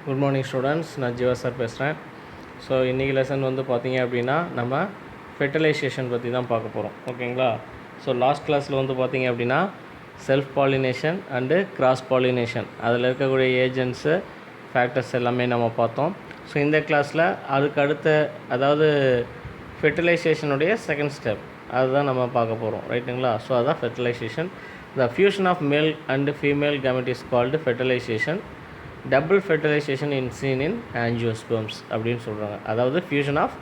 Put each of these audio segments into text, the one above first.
Good morning students, நான் Jeeva sir பேசுகிறேன். So இன்றைக்கி லெசன் வந்து பார்த்திங்க அப்படின்னா நம்ம ஃபெர்டிலைசேஷன் பற்றி தான் பார்க்க போகிறோம். ஓகேங்களா? ஸோ லாஸ்ட் கிளாஸில் வந்து பார்த்திங்க அப்படின்னா self pollination and cross pollination அதில் இருக்கக்கூடிய ஏஜென்ட்ஸு ஃபேக்டர்ஸ் எல்லாமே நம்ம பார்த்தோம். ஸோ இந்த கிளாஸில் அதுக்கு அடுத்த அதாவது ஃபெர்டிலைசேஷனுடைய செகண்ட் ஸ்டெப் அதுதான் நம்ம பார்க்க போகிறோம். ரைட்டுங்களா? ஸோ அதுதான் fertilisation. The fusion of male and female gamete is called fertilisation. Double fertilisation seen in angiosperms அப்படின்னு சொல்கிறாங்க. அதாவது fusion of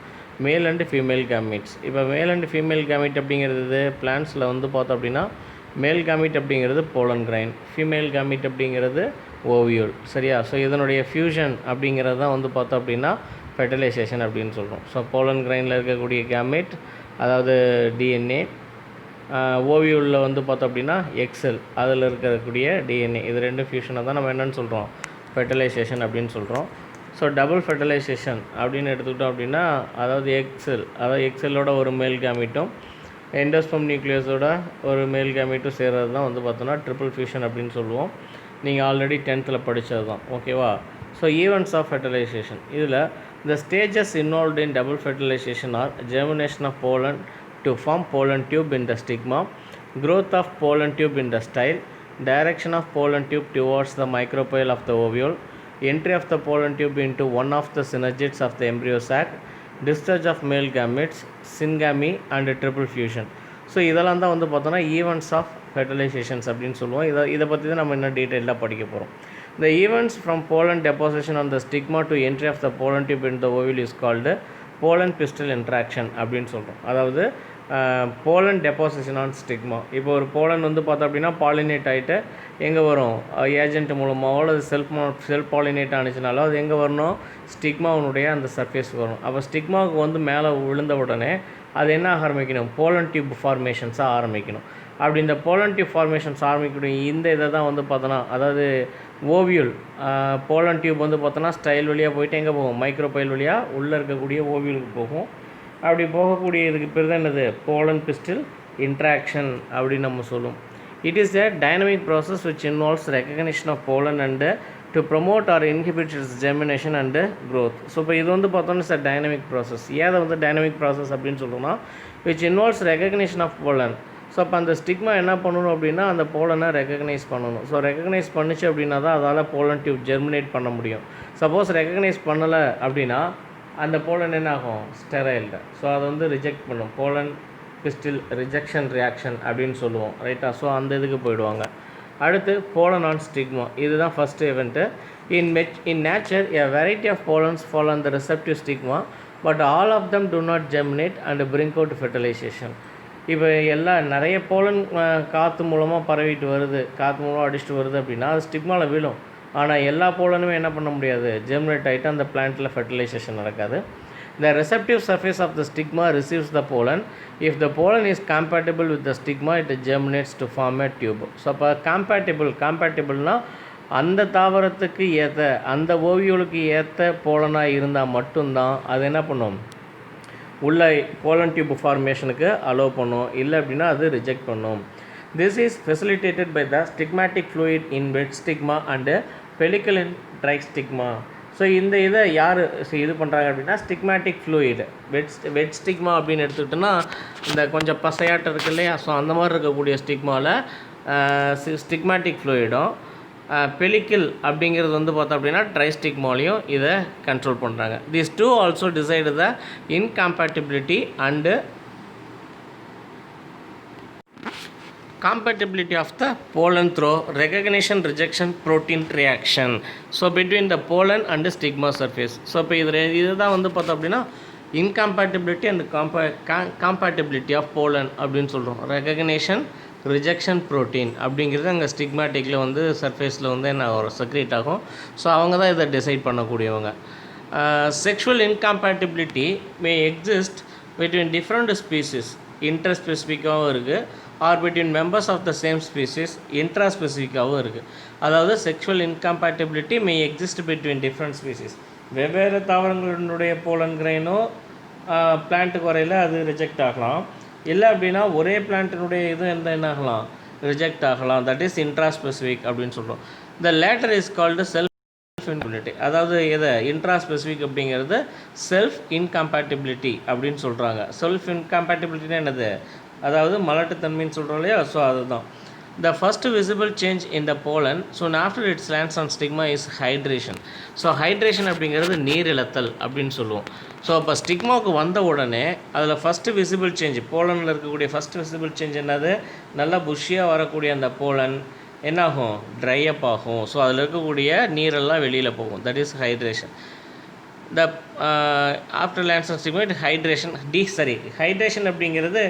male and female gametes. இப்போ மேல் அண்டு ஃபீமேல் கேமிட் அப்படிங்கிறது பிளான்ஸில் வந்து பார்த்தோம் அப்படின்னா மேல் கேமிட் அப்படிங்கிறது போலன் கிரைன், ஃபீமேல் கேமிட் அப்படிங்கிறது ஓவியூல். சரியா? ஸோ இதனுடைய ஃபியூஷன் அப்படிங்கிறது தான் வந்து பார்த்தோம் அப்படின்னா ஃபெர்டிலைசேஷன் அப்படின்னு சொல்கிறோம். ஸோ போலன் கிரைனில் இருக்கக்கூடிய கேமிட் அதாவது டிஎன்ஏ, ஓவியூலில் வந்து பார்த்தோம் அப்படின்னா எக்ஸெல் அதில் இருக்கக்கூடிய டிஎன்ஏ, இது ரெண்டு ஃபியூஷனை தான் நம்ம என்னென்னு சொல்கிறோம், ஃபெர்டிலைசேஷன் அப்படின்னு சொல்கிறோம். ஸோ டபுள் ஃபெர்டிலைசேஷன் அப்படின்னு எடுத்துக்கிட்டோம் அப்படின்னா அதாவது எக்ஸெல்லோட ஒரு மேல் கேமிட்டும் எண்டோஸ்பெர்ம் நியூக்ளியஸோட ஒரு மேல் கேமிட்டும் சேர்றது தான் வந்து பார்த்தோன்னா ட்ரிபிள் ஃபியூஷன் அப்படின்னு சொல்லுவோம். நீங்கள் ஆல்ரெடி 10th படித்தது தான். ஓகேவா? ஸோ ஈவெண்ட்ஸ் ஆஃப் ஃபெர்டிலைசேஷன் இதில் the stages involved in double fertilization are germination of pollen to form pollen tube in the stigma, growth of pollen tube in the style, direction of pollen tube towards the micropyle of the ovule, entry of the pollen tube into one of the synergids of the embryo sac, discharge of male gametes, syngamy and triple fusion. So இதெல்லாம் தான் வந்து பார்த்தோன்னா events of fertilisations அப்படின்னு சொல்லுவோம். இதை பற்றி தான் நம்ம இன்னும் டீட்டெயிலாக படிக்க போகிறோம். The events from pollen deposition on the stigma to entry of the pollen tube in the ovule is called pollen pistil interaction அப்படின்னு சொல்கிறோம். அதாவது போலன் டெபாசிஷன் ஆன் ஸ்டிக்மா. இப்போ ஒரு போலன் வந்து பார்த்தோம் அப்படின்னா பாலினேட் ஆகிட்டு எங்கே வரும், ஏஜென்ட் மூலமாகவோ அல்லது செல்ஃப் பாலினேட் ஆனிச்சுனாலோ அது எங்கே வரணும், ஸ்டிக்மாவுடைய அந்த சர்ஃபேஸ் வரும். அப்போ ஸ்டிக்மாவுக்கு வந்து மேலே விழுந்த உடனே அது என்ன ஆரம்பிக்கணும், போலன் டியூப் ஃபார்மேஷன்ஸாக ஆரம்பிக்கணும். அப்படி இந்த போலன் டியூப் ஃபார்மேஷன்ஸ் ஆரம்பிக்கணும். இந்த இதை தான் வந்து பார்த்தோன்னா அதாவது ஓவியூல் போலன் டியூப் வந்து பார்த்தோன்னா ஸ்டைல் வழியாக போயிட்டு எங்கே போகும், மைக்ரோபைல் வழியாக உள்ளே இருக்கக்கூடிய ஓவியூலுக்கு போகும். அப்படி போகக்கூடிய இதுக்கு பேர் தான் என்னது, போலன் பிஸ்டில் இன்ட்ராக்ஷன் அப்படின்னு நம்ம சொல்லுவோம். It is a dynamic process which involves recognition of pollen and to promote or inhibit its germination and growth. So இப்போ இது வந்து பார்த்தோன்னா சார் டைனமிக் ப்ராசஸ். ஏதை வந்து டைனமிக் ப்ராசஸ் அப்படின்னு சொல்கிறோம்னா which involves recognition of pollen. So அப்போ அந்த stigma என்ன பண்ணணும் அப்படின்னா அந்த போலனை ரெகக்னைஸ் பண்ணணும். ஸோ ரெகக்னைஸ் பண்ணிச்சு அப்படின்னா தான் அதால் போலன் டியூப் ஜெர்மினேட் பண்ண முடியும். சப்போஸ் ரெகக்னைஸ் பண்ணலை அப்படின்னா அந்த போலன் என்ன ஆகும், ஸ்டெரைல்டு. ஸோ அதை வந்து ரிஜெக்ட் பண்ணும், போலன் பிஸ்டில் ரிஜெக்ஷன் ரியாக்ஷன் அப்படின்னு சொல்லுவோம். ரைட்டா? ஸோ அந்த இதுக்கு போயிடுவாங்க. அடுத்து போலன் ஆன் ஸ்டிக்மா, இதுதான் first event. In nature a variety of pollens fall on the receptive stigma but all of them do not germinate and bring out fertilisation. இப்போ நிறைய போலன் காற்று மூலமாக பரவிட்டு வருது, காற்று மூலமாக அடிச்சுட்டு வருது அப்படின்னா அது ஸ்டிக்மாவில் விழும். ஆனால் எல்லா போலனுமே என்ன பண்ண முடியாது, ஜெர்மினேட் ஆகிட்டு அந்த பிளான்ட்டில் ஃபெர்டிலைசேஷன் நடக்காது. The receptive surface of the stigma receives the pollen. If the pollen is compatible with the stigma, it germinates to form a tube. So அப்போ compatibleனா அந்த தாவரத்துக்கு ஏற்ற அந்த ஓவியூலுக்கு ஏற்ற போலனாக இருந்தால் மட்டும்தான் அது என்ன பண்ணும், உள்ள போலன் டியூப் ஃபார்மேஷனுக்கு அலோவ் பண்ணும். இல்லை அப்படின்னா அது ரிஜெக்ட் பண்ணும். This is facilitated by the stigmatic fluid in wet stigma and pellicle in dry stigma. So இந்த இதை யார் இது பண்ணுறாங்க அப்படின்னா ஸ்டிக்மேட்டிக் ஃப்ளூயிடு. வெட் ஸ்டிக்மா அப்படின்னு எடுத்துக்கிட்டோன்னா இந்த கொஞ்சம் பசையாட்டம் இருக்குது இல்லையா, ஸோ அந்த மாதிரி இருக்கக்கூடிய ஸ்டிக்மாவில் ஸ்டிக்மேட்டிக் ஃப்ளூயிடும், பெலிக்கிள் அப்படிங்கிறது வந்து பார்த்தோம் அப்படின்னா ட்ரை ஸ்டிக்மாலையும் இதை கண்ட்ரோல் பண்ணுறாங்க. These two also decide the incompatibility and compatibility of the pollen through recognition rejection protein reaction. So between the pollen and the stigma surface. So இப்போ இதுதான் வந்து பார்த்தோம் அப்படின்னா incompatibility and compatibility of pollen அப்படின்னு சொல்கிறோம். recognition rejection protein அப்படிங்கிறது அங்கே ஸ்டிக்மேட்டிக்கில் வந்து சர்ஃபேஸில் வந்து என்ன வரும், செக்ரேட் ஆகும். ஸோ அவங்க தான் இதை டிசைட் பண்ணக்கூடியவங்க. Sexual incompatibility may exist between different species, இன்டர்ஸ்பெசிஃபிக்காகவும் இருக்குது, or between members of the same species இன்ட்ராஸ்பெசிஃபிக்காகவும் இருக்குது. அதாவது sexual incompatibility may exist between different species. வெவ்வேறு தாவரங்களுடைய போலன் கிரைனோ பிளான்ட்டுக்கு வரையில் அது ரிஜெக்ட் ஆகலாம். இல்லை அப்படின்னா ஒரே பிளான்ட்டினுடைய இதுவும் என்ன ஆகலாம், ரிஜெக்ட் ஆகலாம். தட் இஸ் இன்ட்ராஸ்பெசிஃபிக் அப்படின்னு சொல்கிறோம். த லேட்டர் இஸ் கால்டு செல்ஃப் இன்கம்பேட்டிபிலிட்டி, அதாவது எதை இன்ட்ரா ஸ்பெசிஃபிக் அப்படிங்கிறது செல்ஃப் இன்கம்பேட்டிபிலிட்டி அப்படின்னு சொல்கிறாங்க. செல்ஃப் இன்கம்பேட்டிபிலிட்டினா என்னது, அதாவது மலட்டுத்தன்மைன்னு சொல்கிறோம் இல்லையா, ஸோ அதுதான். The first visible change in the pollen soon after it lands on stigma is hydration. So hydration அப்படிங்கிறது நீர் இழத்தல் அப்படின்னு சொல்லுவோம். ஸோ அப்போ ஸ்டிக்மாவுக்கு வந்த உடனே அதில் ஃபஸ்ட்டு விசிபிள் சேஞ்ச், போலனில் இருக்கக்கூடிய ஃபஸ்ட்டு விசிபிள் சேஞ்ச் என்னது, நல்லா புஷ்ஷியாக வரக்கூடிய அந்த போலன் என்னாகும், ட்ரை அப் ஆகும். ஸோ அதில் இருக்கக்கூடிய நீரெல்லாம் வெளியில் போகும். That is hydration. The after lands on stigma it hydration அப்படிங்கிறது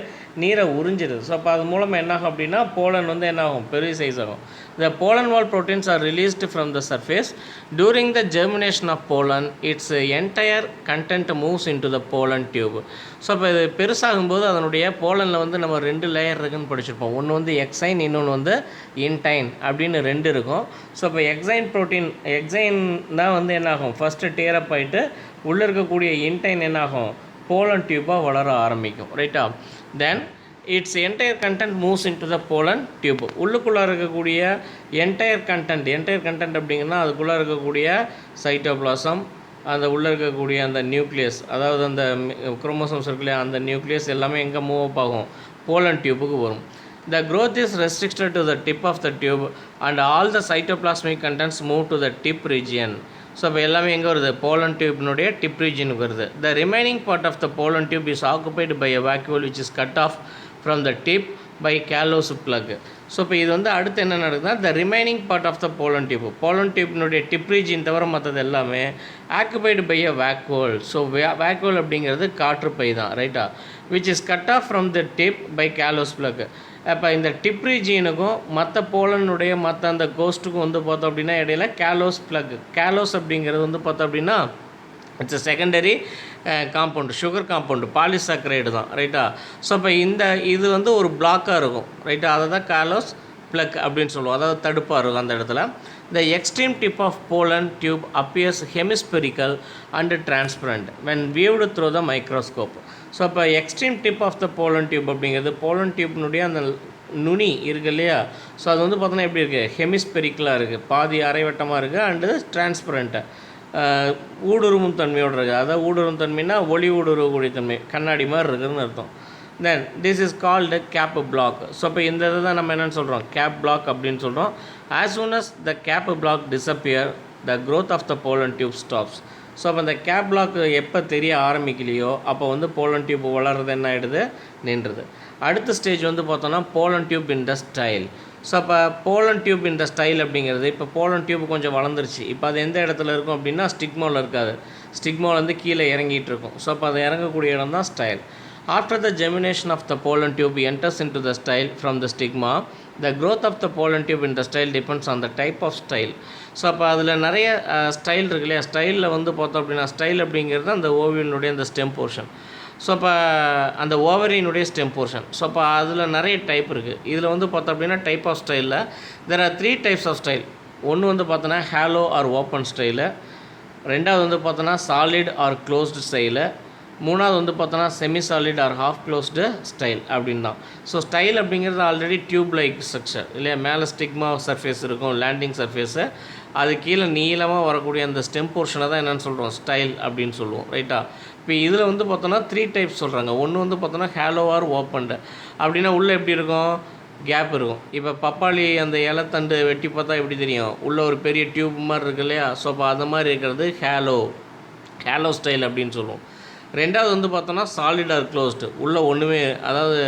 நீரை உறிஞ்சிடுது. ஸோ அப்போ அது மூலமாக என்னாகும் அப்படின்னா போலன் வந்து என்னாகும், பெரிய சைஸ் ஆகும். The pollen wall proteins are released from the surface during the germination of pollen. Its entire content moves into the pollen tube. So இப்போ இது பெருசாகும்போது அதனுடைய போலனில் வந்து நம்ம 2 லேயர் இருக்குன்னு படிச்சிருப்போம். ஒன்று வந்து எக்ஸைன், இன்னொன்று வந்து இன்டைன் அப்படின்னு 2 இருக்கும். ஸோ இப்போ எக்ஸைன் தான் வந்து என்னாகும், ஃபஸ்ட்டு டேரப் ஆகிட்டு உள்ளே இருக்கக்கூடிய இன்டைன் என்னாகும், போலன் டியூப்பாக வளர ஆரம்பிக்கும். ரைட்டா? Then its entire content moves into the pollen tube. உள்ளுக்குள்ளே இருக்கக்கூடிய என்டையர் கண்டென்ட் அப்படிங்கன்னா அதுக்குள்ளே இருக்கக்கூடிய சைட்டோபிளாசம், அந்த உள்ளே இருக்கக்கூடிய அந்த நியூக்ளியஸ், அதாவது அந்த குரோமோசோம்ஸ் இருக்குல்லையா, அந்த நியூக்ளியஸ் எல்லாமே எங்கே மூவ் அப் ஆகும், போலன் டியூப்புக்கு வரும். The growth is restricted to the tip of the tube and all the cytoplasmic contents move to the tip region. So இப்போ எல்லாமே எங்கே வருது, போலன் டியூப்னுடைய டிப் ரீஜனுக்கு வருது. The remaining part of the pollen tube is occupied by a vacuole which is cut off from the tip by callose plug. So இப்போ இது வந்து அடுத்து என்ன நடக்குதுன்னா, the remaining part of the pollen டியூப்னுடைய டிப் ரீஜன் தவிர மற்றது எல்லாமே occupied by a vacuole. So vacuole அப்படிங்கிறது காற்றுப்பை தான். ரைட்டா? Which is cut off from the tip by callose plug. அப்போ இந்த டிப் ரீஜியனுக்கும் மற்ற போலனுடைய மற்ற அந்த கோஸ்ட்டுக்கும் வந்து பார்த்தோம் அப்படின்னா இடையில கேலோஸ் பிளக். கேலோஸ் அப்படிங்கிறது வந்து பார்த்தோம் அப்படின்னா it's secondary compound, sugar compound, polysaccharide தான். ரைட்டா? ஸோ இப்போ இது வந்து ஒரு பிளாக்காக இருக்கும். ரைட்டா? அதை தான் கேலோஸ் பிளக் அப்படின்னு சொல்லுவோம். அதாவது தடுப்பாக இருக்கும் அந்த இடத்துல. The extreme tip of pollen tube appears hemispherical and transparent when viewed through the microscope. So அப்போ extreme tip of the pollen tube அப்படிங்கிறது போலன் டியூப்னுடைய அந்த நுனி இருக்குது இல்லையா, ஸோ அது வந்து பார்த்தோன்னா எப்படி இருக்குது, ஹெமிஸ்பெரிக்கலாக இருக்குது, பாதி அரைவட்டமாக இருக்குது, அண்டு டிரான்ஸ்பரண்ட்டாக ஊடுருவும் தன்மையோடு இருக்குது. அதாவது ஊடுருவும் தன்மைனா ஒளி ஊடுருவக்கூடிய தன்மை, கண்ணாடி மாதிரி இருக்குதுன்னு அர்த்தம். Then this is called cap block. So இப்போ இந்த இதை தான் நம்ம என்னென்னு சொல்கிறோம், கேப் பிளாக் அப்படின்னு சொல்கிறோம். As soon as the cap block disappear the growth of the pollen tube stops. So அப்போ அந்த கேப் பிளாக் எப்போ தெரிய ஆரம்பிக்கலையோ அப்போ வந்து போலன் டியூப் வளர்றது என்ன ஆகிடுது, நின்றுது. அடுத்த ஸ்டேஜ் வந்து பார்த்தோன்னா pollen tube in the style. So அப்போ pollen tube in the style அப்படிங்கிறது, இப்போ போலன் டியூப் கொஞ்சம் வளர்ந்துருச்சு. இப்போ அது எந்த இடத்துல இருக்கும் அப்படின்னா ஸ்டிக்மாவில் இருக்காது, ஸ்டிக்மாவில் வந்து கீழே இறங்கிட்டு இருக்கும். ஸோ அப்போ அது இறங்கக்கூடிய இடம் தான் style. After the germination of the pollen tube enters into the style from the stigma, the growth of the pollen tube in the style depends on the type of style. So அப்போ அதில் நிறைய style இருக்கு இல்லையா, ஸ்டைலில் வந்து பார்த்தோம் அப்படின்னா style அப்படிங்கிறது அந்த ஓவியனுடைய அந்த ஸ்டெம் போர்ஷன். ஸோ அப்போ அந்த ஓவரியினுடைய ஸ்டெம் போர்ஷன். ஸோ அப்போ அதில் நிறைய டைப் இருக்குது. இதில் வந்து பார்த்தோம் அப்படின்னா டைப் ஆஃப் ஸ்டைலில் there are 3 types of style. ஒன்று வந்து பார்த்தோன்னா ஹேலோ ஆர் ஓப்பன் ஸ்டைலு, ரெண்டாவது வந்து பார்த்தோன்னா சாலிட் ஆர் க்ளோஸ்டு ஸ்டைலு, மூணாவது வந்து பார்த்தோன்னா semi solid or half closed style அப்படின்னு தான். ஸோ ஸ்டைல் அப்படிங்கிறது ஆல்ரெடி டியூப் லைக் ஸ்ட்ரக்சர் இல்லையா, மேலே ஸ்டிக்மா சர்ஃபேஸ் இருக்கும், லேண்டிங் சர்ஃபேஸு, அது கீழே நீளமாக வரக்கூடிய அந்த ஸ்டெம் போர்ஷனை தான் என்னென்னு சொல்கிறோம், ஸ்டைல் அப்படின்னு சொல்லுவோம். ரைட்டா? இப்போ இதில் வந்து பார்த்தோன்னா 3 types சொல்கிறாங்க. ஒன்று வந்து பார்த்தோன்னா ஹேலோ ஆர் ஓப்பன்டு அப்படின்னா உள்ளே எப்படி இருக்கும், கேப் இருக்கும். இப்போ பப்பாளி அந்த இலத்தண்டு வெட்டி பார்த்தா எப்படி தெரியும், உள்ளே ஒரு பெரிய டியூப் மாதிரி இருக்கு இல்லையா, ஸோ அப்போ அது மாதிரி இருக்கிறது ஹேலோ ஸ்டைல் அப்படின்னு சொல்லுவோம். ரெண்டாவது வந்து பார்த்தோன்னா சாலிட் ஆர் க்ளோஸ்டு, உள்ளே ஒன்றுமே, அதாவது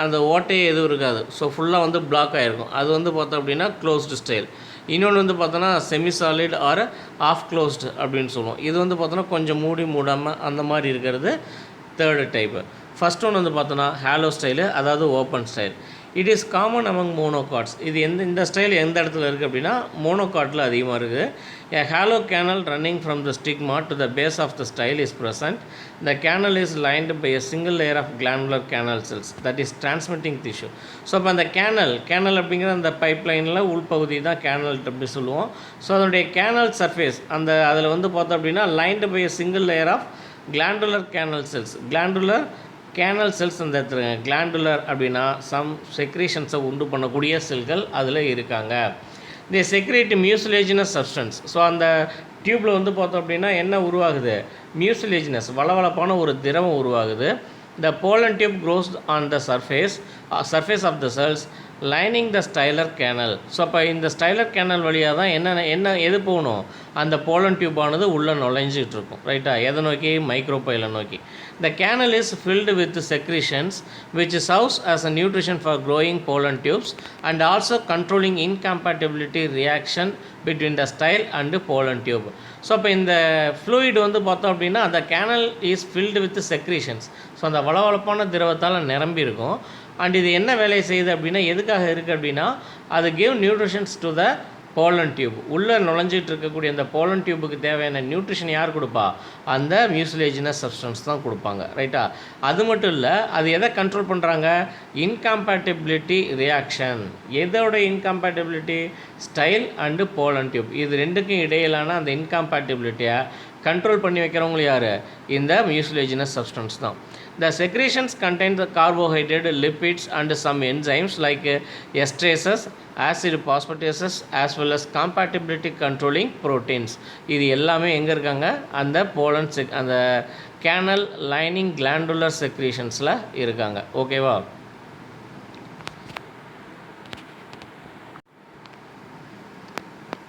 அந்த ஓட்டையே எதுவும் இருக்காது, ஸோ ஃபுல்லாக வந்து பிளாக் ஆகிருக்கும், அது வந்து பார்த்தோம் அப்படின்னா க்ளோஸ்டு ஸ்டைல். இன்னொன்று வந்து பார்த்தோன்னா semi solid or half closed அப்படின்னு சொல்லுவோம். இது வந்து பார்த்தோன்னா கொஞ்சம் மூடாமல் அந்த மாதிரி இருக்கிறது தேர்டு டைப்பு. ஃபஸ்ட் ஒன்று வந்து பார்த்தோன்னா ஹேலோ ஸ்டைலு, அதாவது open style. It is common among monocots. இது இந்த ஸ்டைல் எந்த இடத்துல இருக்குது அப்படின்னா மோனோகாட்டில் அதிகமாக இருக்குது. A hollow canal running from the stigma to the base of the style is present. The canal is lined by a single layer of glandular canal cells, that is transmitting tissue. So அப்போ அந்த canal அப்படிங்கிற அந்த பைப்லைனில் உள்பகுதி தான் canal அப்படி சொல்லுவோம். So அதனுடைய canal surface அதில் வந்து பார்த்தோம் அப்படின்னா lined by a single layer of glandular canal cells. Canal cells அந்த இடத்துல கிளாண்டுலர் அப்படின்னா சம் செக்ரீஷன்ஸை உண்டு பண்ணக்கூடிய செல்கள் அதில் இருக்காங்க. they secrete mucilaginous substance. So அந்த டியூப்பில் வந்து பார்த்தோம் அப்படின்னா என்ன உருவாகுது, மியூசிலேஜினஸ் வளவளப்பான ஒரு திரவம் உருவாகுது. The pollen tube grows on the surface of the cells lining the styler canal. So அப்போ இந்த ஸ்டைலர் கேனல் வழியாக தான் என்ன எது போகணும், அந்த போலன் டியூப் ஆனது உள்ளே நுழைஞ்சிட்டு இருக்கும். ரைட்டா, எதை நோக்கி, மைக்ரோபைலை நோக்கி. The canal is filled with secretions which serves as a nutrition for growing pollen tubes and also controlling incompatibility reaction between the style and pollen tube. So அப்போ இந்த ஃப்ளூயிட் வந்து பார்த்தோம் அப்படின்னா அந்த canal is filled with secretions. So அந்த வளவளப்பான திரவத்தால் நிரம்பி இருக்கும். அண்ட் இது என்ன வேலையை செய்யுது அப்படின்னா, எதுக்காக இருக்குது அப்படின்னா, அது give nutritions to the pollen tube. உள்ளே நுழைஞ்சிட்டு இருக்கக்கூடிய அந்த போலன் டியூபுக்கு தேவையான நியூட்ரிஷன் யார் கொடுப்பா, அந்த மியூசிலேஜினஸ் சப்ஸ்டன்ஸ் தான் கொடுப்பாங்க. ரைட்டா, அது மட்டும் இல்லை, அது எதை கண்ட்ரோல் பண்ணுறாங்க, இன்காம்பேட்டிபிலிட்டி ரியாக்ஷன். எதோட இன்காம்பேட்டிபிலிட்டி, ஸ்டைல் அண்டு போலன் டியூப், இது ரெண்டுக்கும் இடையிலான அந்த இன்காம்பேட்டிபிலிட்டியை கண்ட்ரோல் பண்ணி வைக்கிறவங்களும் யார், இந்த மியூசிலேஜினஸ் சப்ஸ்டன்ஸ் தான். The secretions contain the carbohydrate, lipids and some enzymes like esterases, acid phosphatases as well as compatibility controlling proteins. இது எல்லாமே எங்கே இருக்காங்க, அந்த போலன் அந்த கேனல் லைனிங் கிளாண்டுலர் செக்ரீஷன்ஸில் இருக்காங்க. ஓகேவா.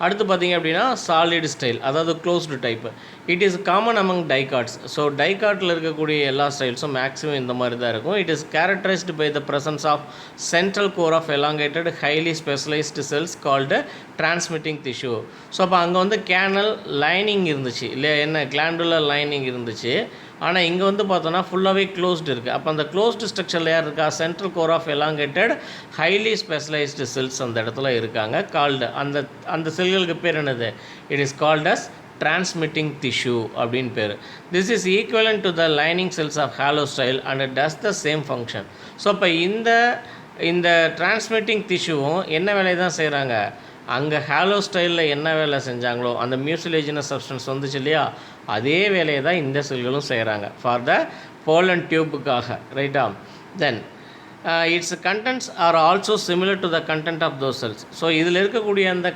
அடுத்து பார்த்திங்க அப்படின்னா சாலிட் ஸ்டைல், அதாவது closed type. It is common among dicots. So டைகாட்டில் இருக்கக்கூடிய எல்லா ஸ்டைல்ஸும் மேக்ஸிமம் இந்த மாதிரி தான் இருக்கும். It is characterised by the presence of central core of elongated highly specialised cells called transmitting tissue. So அப்போ அங்கே வந்து கேனல் லைனிங் இருந்துச்சு இல்லையா, என்ன கிளாண்டுலர் லைனிங் இருந்துச்சு. ஆனால் இங்கே வந்து பார்த்தோன்னா ஃபுல்லாகவே க்ளோஸ்டு இருக்குது. அப்போ அந்த க்ளோஸ்டு ஸ்ட்ரக்சரில் யார் இருக்கா, central core of elongated highly specialised cells அந்த இடத்துல இருக்காங்க. கால்டு அந்த செல்களுக்கு பேர் என்னது, it is called as transmitting tissue அப்படின்னு பேர். This is equivalent to the lining cells of hollow style and does the same function. So இப்போ இந்த டிரான்ஸ்மிட்டிங் டிஷ்யூவும் என்ன வேலையை தான் செய்கிறாங்க, அங்கே ஹாலோ ஸ்டைலில் என்ன வேலை செஞ்சாங்களோ அந்த மியூசிலேஜினஸ் சப்ஸ்டன்ஸ் வந்துச்சு இல்லையா, அதே வேலையை தான் இந்த செல்களும் செய்கிறாங்க ஃபார் த போலன் டியூப்புக்காக. ரைட்டா. Then its contents are also similar to the content of those cells. So இதில் இருக்கக்கூடிய அந்த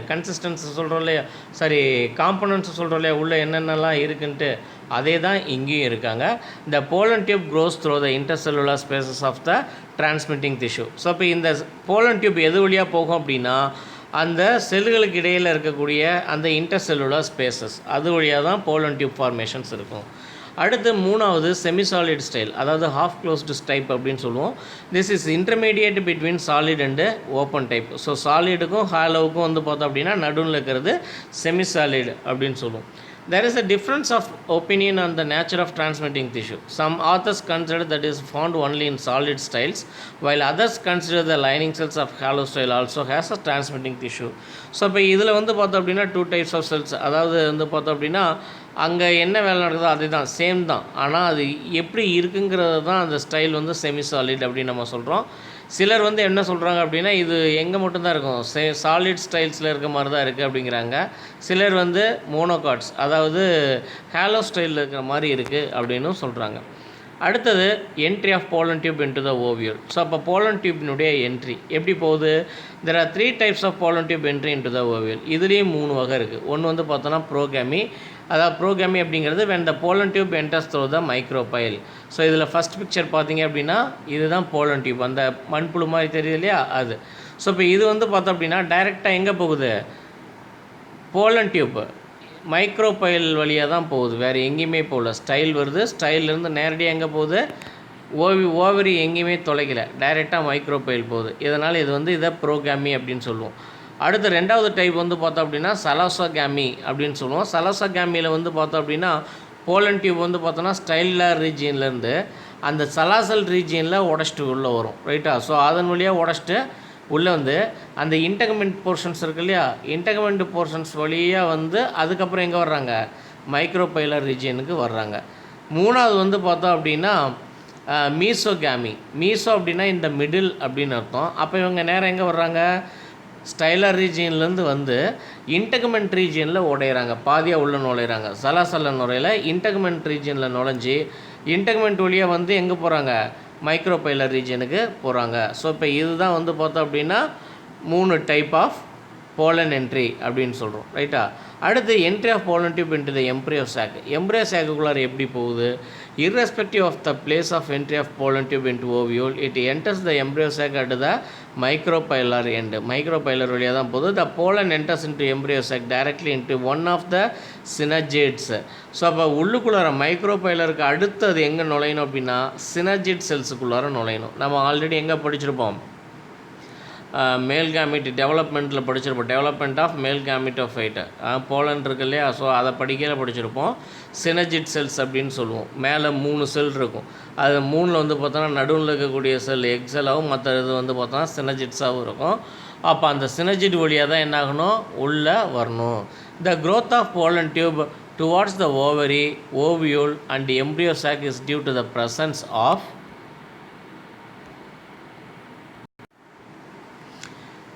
கன்சிஸ்டன்ஸ் சொல்கிறோம் இல்லையா, சரி காம்பனன்ட்ஸ் சொல்கிறோம் இல்லையா, உள்ளே என்னென்னலாம் இருக்குன்ட்டு அதே தான் இங்கேயும் இருக்காங்க. the pollen tube grows through the intercellular spaces of the transmitting tissue. So இப்போ இந்த pollen tube எது வழியாக போகும் அப்படின்னா, அந்த செல்லுகளுக்கு இடையில் இருக்கக்கூடிய அந்த இன்டர்செல்லுலர் ஸ்பேசஸ் அது வழியாக தான் போலன் டியூப் ஃபார்மேஷன்ஸ் இருக்கும். அடுத்து மூணாவது செமிசாலிட் ஸ்டைல், அதாவது ஹாஃப் க்ளோஸ்டு டைப் அப்படின்னு சொல்லுவோம். This is intermediate between solid and open type. So சாலிடுக்கும் ஹாலோவுக்கும் வந்து பார்த்தோம் அப்படின்னா நடுவில் இருக்கிறது செமிசாலிட் அப்படின்னு சொல்லுவோம். There is a difference of opinion on the nature of transmitting tissue. Some authors consider that is found only in solid styles, while others consider the lining cells of hollow style also has a transmitting tissue. So இப்போ இதில் வந்து பார்த்தோம் அப்படின்னா 2 types of cells, அதாவது வந்து பார்த்தோம் அப்படின்னா அங்கே என்ன வேலை நடக்குதோ அதே தான், சேம் தான். ஆனால் அது எப்படி இருக்குங்கிறது தான் அந்த ஸ்டைல் வந்து செமி சாலிட் அப்படின்னு நம்ம சொல்கிறோம். சிலர் வந்து என்ன சொல்கிறாங்க அப்படின்னா, இது எங்கே மட்டும்தான் இருக்கும், சாலிட் ஸ்டைல்ஸில் இருக்க மாதிரி தான் இருக்குது அப்படிங்கிறாங்க. சிலர் வந்து மோனோகாட்ஸ், அதாவது ஹாலோ ஸ்டைலில் இருக்கிற மாதிரி இருக்குது அப்படின்னும் சொல்கிறாங்க. அடுத்தது entry of pollen tube into the ovule. So அப்போ போலன் டியூப்பினுடைய என்ட்ரி எப்படி போகுது, there are 3 types of pollen tube entry into the ovule. இதுலேயும் 3 வகை இருக்குது. ஒன்று வந்து பார்த்தோன்னா ப்ரோகேமி, அதாவது ப்ரோகேமி அப்படிங்கிறது when the pollen tube enters through the micropyle. So இதில் ஃபஸ்ட் பிக்சர் பார்த்தீங்க அப்படின்னா இதுதான் போலன் டியூப், அந்த மண்புழு மாதிரி தெரியுது இல்லையா அது. ஸோ இப்போ இது வந்து பார்த்தோம் அப்படின்னா டைரெக்டாக எங்கே போகுது, போலன் டியூப் மைக்ரோபைல் வழியாக தான் போகுது, வேறு எங்கேயுமே போகல. ஸ்டைல் வருது, ஸ்டைல்லேருந்து நேரடியாக எங்கே போகுது, ஓவரி எங்கேயுமே தொலைக்கலை, டைரெக்டாக மைக்ரோபைல் போகுது. இதனால் இது வந்து இதை ப்ரோகேமி அப்படின்னு சொல்லுவோம். அடுத்து 2வது டைப் வந்து பார்த்தோம் அப்படின்னா சலோசோகேமி அப்படின்னு சொல்லுவோம். சலோசோகேமியில் வந்து பார்த்தோம் அப்படின்னா போலன் டியூப் வந்து பார்த்தோன்னா ஸ்டைலர் ரீஜியன்லேருந்து அந்த சலாசல் ரீஜியனில் உடச்சிட்டு உள்ளே வரும். ரைட்டா. ஸோ அதன் வழியாக உடச்சிட்டு உள்ளே வந்து அந்த இன்டெகமெண்ட் போர்ஷன்ஸ் இருக்கு இல்லையா, இன்டெகமெண்ட் போர்ஷன்ஸ் வழியாக வந்து அதுக்கப்புறம் எங்கே வர்றாங்க, மைக்ரோபைலர் ரீஜியனுக்கு வர்றாங்க. 3வது வந்து பார்த்தோம் அப்படின்னா மீசோகேமி. மீசோ அப்படின்னா இந்த மிடில் அப்படின்னு அர்த்தம். அப்போ இவங்க நேரம் எங்கே வர்றாங்க, ஸ்டைலர் ரீஜியன்லேருந்து வந்து இன்டெகமெண்ட் ரீஜியனில் உடையிறாங்க, பாதியாக உள்ளே நுழையிறாங்க. சலாசல நுழையில இன்டெகமெண்ட் ரீஜியனில் நுழைஞ்சி இன்டெகமெண்ட் வழியாக வந்து எங்கே போகிறாங்க, மைக்ரோபைலர் ரீஜனுக்கு போகிறாங்க. ஸோ இப்போ இதுதான் வந்து பார்த்தோம் அப்படின்னா 3 டைப் ஆஃப் pollen entry அப்படின்னு சொல்கிறோம் ரைட்டா. அடுத்து entry of pollen tube into the embryo sac. embryo sac-குள்ளார எப்படி போகுது? irrespective of the place of entry of pollen tube into ovule, it enters the embryo sac at the micropylar end. micropylar வழியாக தான் போகுது. the pollen enters into embryo sac directly into one of the synergids. So அப்போ உள்ளுக்குள்ளார மைக்ரோபைலருக்கு அடுத்து அது எங்கே நுழையணும் அப்படின்னா synergid செல்ஸுக்குள்ளார நுழையணும். நம்ம already எங்கே படிச்சிருப்போம்? மேல் கேமிட் டெவலப்மெண்ட்டில் படிச்சிருப்போம். Development of male gamete of fight pollen இருக்கு இல்லையா? ஸோ அதை படிக்கையில் படிச்சிருப்போம். சினர்ஜிட் செல்ஸ் அப்படின்னு சொல்லுவோம். மேலே 3 செல் இருக்கும். அது 3ல் வந்து பார்த்தோன்னா நடுவில் இருக்கக்கூடிய செல் எக்ஸலாகவும் மற்ற இது வந்து பார்த்தோன்னா சினர்ஜிட்ஸாகவும் இருக்கும். அப்போ அந்த சினர்ஜிட் வழியாக தான் என்ன ஆகணும்? உள்ளே வரணும். The growth of pollen tube towards the ovary, ovule and embryo sac is due to the presence of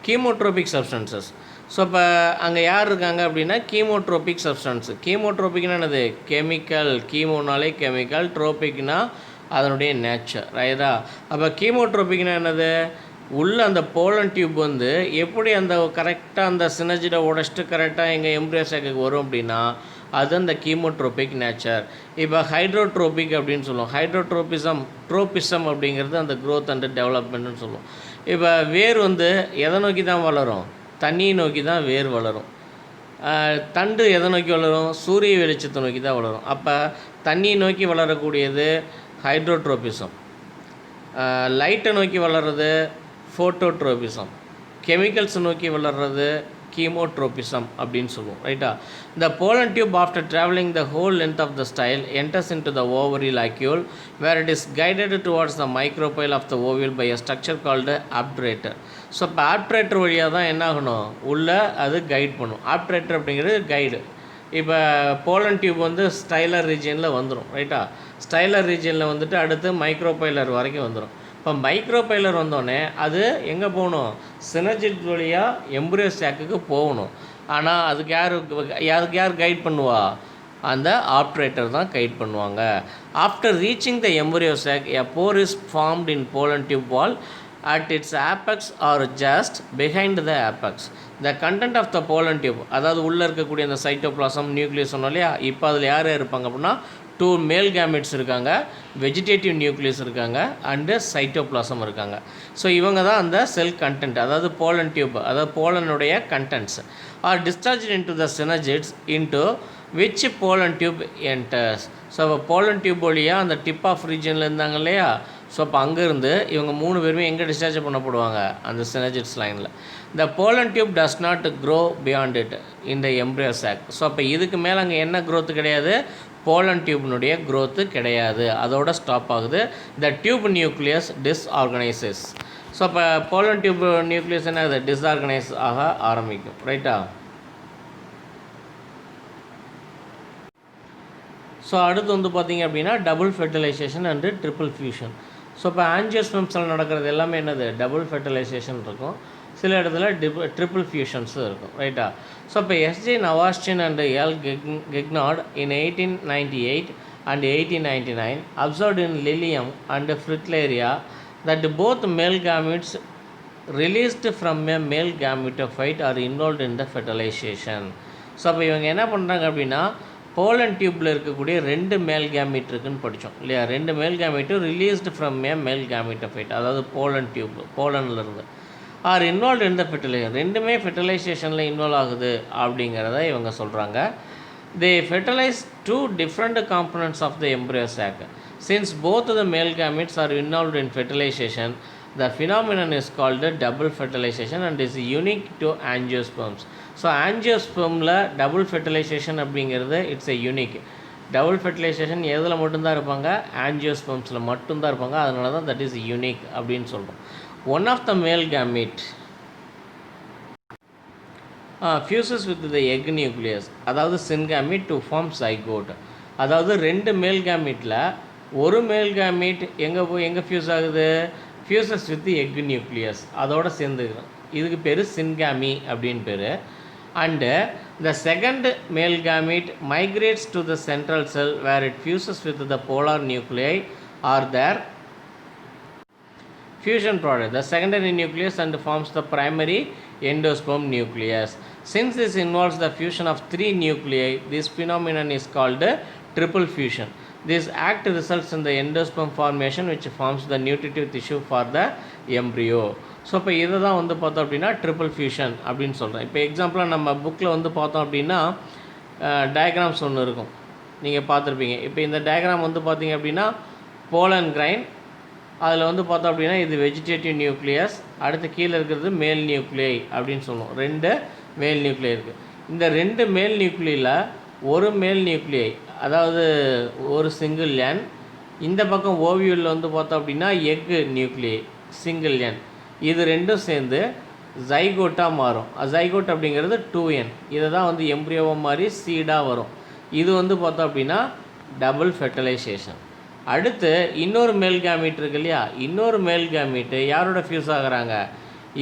chemotropic substances. So இப்போ அங்கே யார் இருக்காங்க அப்படின்னா கீமோட்ரோபிக் சப்ஸ்டன்ஸு. கீமோட்ரோபிக்னா என்னது? கெமிக்கல். கீமோனாலே கெமிக்கல், ட்ரோபிக்னா அதனுடைய நேச்சர் ரைட்டா. அப்போ கீமோட்ரோபிக்னா என்னது? உள்ள அந்த போலன் டியூப் வந்து எப்படி அந்த கரெக்டாக அந்த சினர்ஜிடை உடச்சிட்டு கரெக்டாக எங்கள் எம்ப்ரியோ சாக்குக்கு வரும் அப்படின்னா அது அந்த கீமோட்ரோபிக் நேச்சர். இப்போ ஹைட்ரோட்ரோபிக் அப்படின்னு சொல்லுவோம். ட்ரோபிசம் அப்படிங்கிறது அந்த க்ரோத் அண்ட் டெவலப்மெண்ட்னு சொல்லுவோம். இப்போ வேர் வந்து எதை நோக்கி தான் வளரும்? தண்ணியை நோக்கி தான் வேர் வளரும். தண்டு எதை நோக்கி வளரும்? சூரிய வெளிச்சத்தை நோக்கி தான் வளரும். அப்போ தண்ணியை நோக்கி வளரக்கூடியது ஹைட்ரோட்ரோபிசம். லைட்டை நோக்கி வளர்கிறது ஃபோட்டோட்ரோபிசம். கெமிக்கல்ஸை நோக்கி வளர்கிறது கீமோட்ரோபிசம் அப்படின்னு சொல்லுவோம் ரைட்டா. The pollen tube after traveling the whole length of the style enters into the ovary lacule where it is guided towards the micropyle of the ovule by a structure called obturator. So இப்போ ஆப்ட்ரேட்டர் வழியாக தான் என்ன ஆகணும்? உள்ளே அது guide பண்ணும். ஆப்ட்ரேட்டர் அப்படிங்கிறது guide. இப்போ போலன் டியூப் வந்து ஸ்டைலர் ரீஜியனில் வந்துடும் ரைட்டா. ஸ்டைலர் ரீஜியனில் வந்துட்டு அடுத்து மைக்ரோபைலர் வரைக்கும் வந்துடும். இப்போ மைக்ரோபைலர் வந்தோடனே அது எங்கே போகணும்? சினர்ஜிட் வழியாக எம்ப்ரியோ சாக்குக்கு போகணும். ஆனால் அதுக்கு யார் கைட் பண்ணுவா? அந்த ஆப்ரேட்டர் தான் கைட் பண்ணுவாங்க. After reaching the embryo sac a pore is formed in pollen tube wall at its apex or just behind the apex. The content of the pollen tube, அதாவது உள்ளே இருக்கக்கூடிய அந்த சைட்டோபிளாசம் நியூக்ளியஸ் சொன்னோம் இல்லையா? இப்போ அதில் யார் இருப்பாங்க அப்படின்னா 2 மேல் கேமெட்ஸ் இருக்காங்க, வெஜிடேட்டிவ் நியூக்ளியஸ் இருக்காங்க, அண்டு சைட்டோபிளாசம் இருக்காங்க. ஸோ இவங்க தான் அந்த செல் கண்டென்ட், அதாவது போலன் டியூப், அதாவது போலனுடைய contents are discharge into the synergids into which pollen tube enters. So pollen tube வழியாக அந்த டிப் ஆஃப் ரீஜனில் இருந்தாங்க இல்லையா? ஸோ அப்போ அங்கேருந்து இவங்க 3 பேருமே எங்கே டிஸ்சார்ஜ் பண்ணப்படுவாங்க? அந்த சினர்ஜிட்ஸ் லைனில். The pollen tube does not grow beyond it in the embryo sac. So அப்போ இதுக்கு மேலே அங்கே என்ன க்ரோத்து கிடையாது? போலன் டியூப்னுடைய க்ரோத்து கிடையாது, அதோட ஸ்டாப் ஆகுது. The tube nucleus disorganises. So அப்போ போலன் டியூப் நியூக்ளியஸ் என்ன ஆகுது? டிஸ்ஆர்கனைஸ் ஆக ஆரம்பிக்கும் ரைட்டா. ஸோ அடுத்து வந்து பார்த்திங்க அப்படின்னா double fertilisation and triple fusion. So இப்போ ஆஞ்சியோஸ்பெர்ம்ஸில் நடக்கிறது எல்லாமே என்னது? டபுள் ஃபெர்டிலைசேஷன் இருக்கும், சில இடத்துல ட்ரிபிள் ஃபியூஷன்ஸும் இருக்கும் ரைட்டா. ஸோ இப்போ SJ Nawaschin and L Guignard in 1898 and 1899 observed in Lilium and Fritillaria that both male gametes released from a male gametophyte are involved in the fertilization. So அப்போ இவங்க என்ன பண்ணுறாங்க அப்படின்னா போலன் டியூப்பில் இருக்கக்கூடிய 2 மேல் கேமெட் இருக்குன்னு படித்தோம் இல்லையா? 2 மேல் கேமெட்டும் released from A male gametophyte, அதாவது போலன் டியூப், போலன்லேருந்து are involve in the fertilisation. 2மே ஃபெர்டிலைசேஷனில் இன்வால்வ் ஆகுது அப்படிங்கிறத இவங்க சொல்கிறாங்க. They fertilise 2 different components of the embryo sac. Since both the male gametes are involved in fertilization, the phenomenon is called double fertilization and is unique to angiosperms. So ஆஞ்சியோஸ்பெர்மில் double fertilisation அப்படிங்கிறது it's a unique. Double fertilisation எதில் மட்டும்தான் இருப்பாங்க? ஆஞ்சியோஸ்பெர்ம்ஸில் மட்டும்தான் இருப்பாங்க. அதனால தான் that is unique அப்படின்னு சொல்கிறோம். One of the male gamete fuses with the egg nucleus, அதாவது சின்கேமிட் டு ஃபார்ம் சைகோட். அதாவது 2 மேல் கேமெட்டில் ஒரு மேல் கேமெட் எங்கே ஃபியூஸ் ஆகுது? ஃபியூசஸ் வித் எக் நியூக்ளியஸ், அதோடு சேர்ந்துக்கிறோம். இதுக்கு பேர் சின்காமி அப்படின்னு பேர். And the second male gamete migrates to the central cell where it fuses with the polar nuclei or there fusion product, the secondary nucleus, and forms the primary endosperm nucleus. Since this involves the fusion of 3 nuclei, this phenomenon is called triple fusion. This act results in the endosperm formation which forms the nutritive tissue for the embryo. So இப்போ இதை தான் வந்து பார்த்தோம் அப்படின்னா triple fusion அப்படின்னு சொல்கிறேன். இப்போ எக்ஸாம்பிளாக நம்ம புக்கில் வந்து பார்த்தோம் அப்படின்னா டயக்ராம்ஸ் ஒன்று இருக்கும், நீங்கள் பார்த்துருப்பீங்க. இப்போ இந்த டயக்ராம் வந்து பார்த்தீங்க அப்படின்னா போலன் கிரைன், அதில் வந்து பார்த்தோம் அப்படின்னா இது வெஜிடேட்டிவ் நியூக்ளியஸ், அடுத்து கீழே இருக்கிறது மேல் நியூக்ளியை அப்படின்னு சொல்லுவோம். 2 மேல் நியூக்ளியை இருக்குது. இந்த 2 மேல் நியூக்ளியில் ஒரு மேல் நியூக்ளியை, அதாவது ஒரு சிங்கிள் என், இந்த பக்கம் ஓவியூவில் வந்து பார்த்தோம் அப்படின்னா எக்கு நியூக்ளியை சிங்கிள் என், இது ரெண்டும் சேர்ந்து ஜைகோட்டாக மாறும். ஜைகோட் அப்படிங்கிறது 2n. இதை தான் வந்து எம்ப்ரியோவாக மாதிரி சீடாக வரும். இது வந்து பார்த்தோம் அப்படின்னா டபுள் ஃபெர்டிலைசேஷன். அடுத்து இன்னொரு மேல் கேமீட் இருக்கு இல்லையா, இன்னொரு மேல் கேமீட்டு யாரோட ஃபியூஸ் ஆகிறாங்க,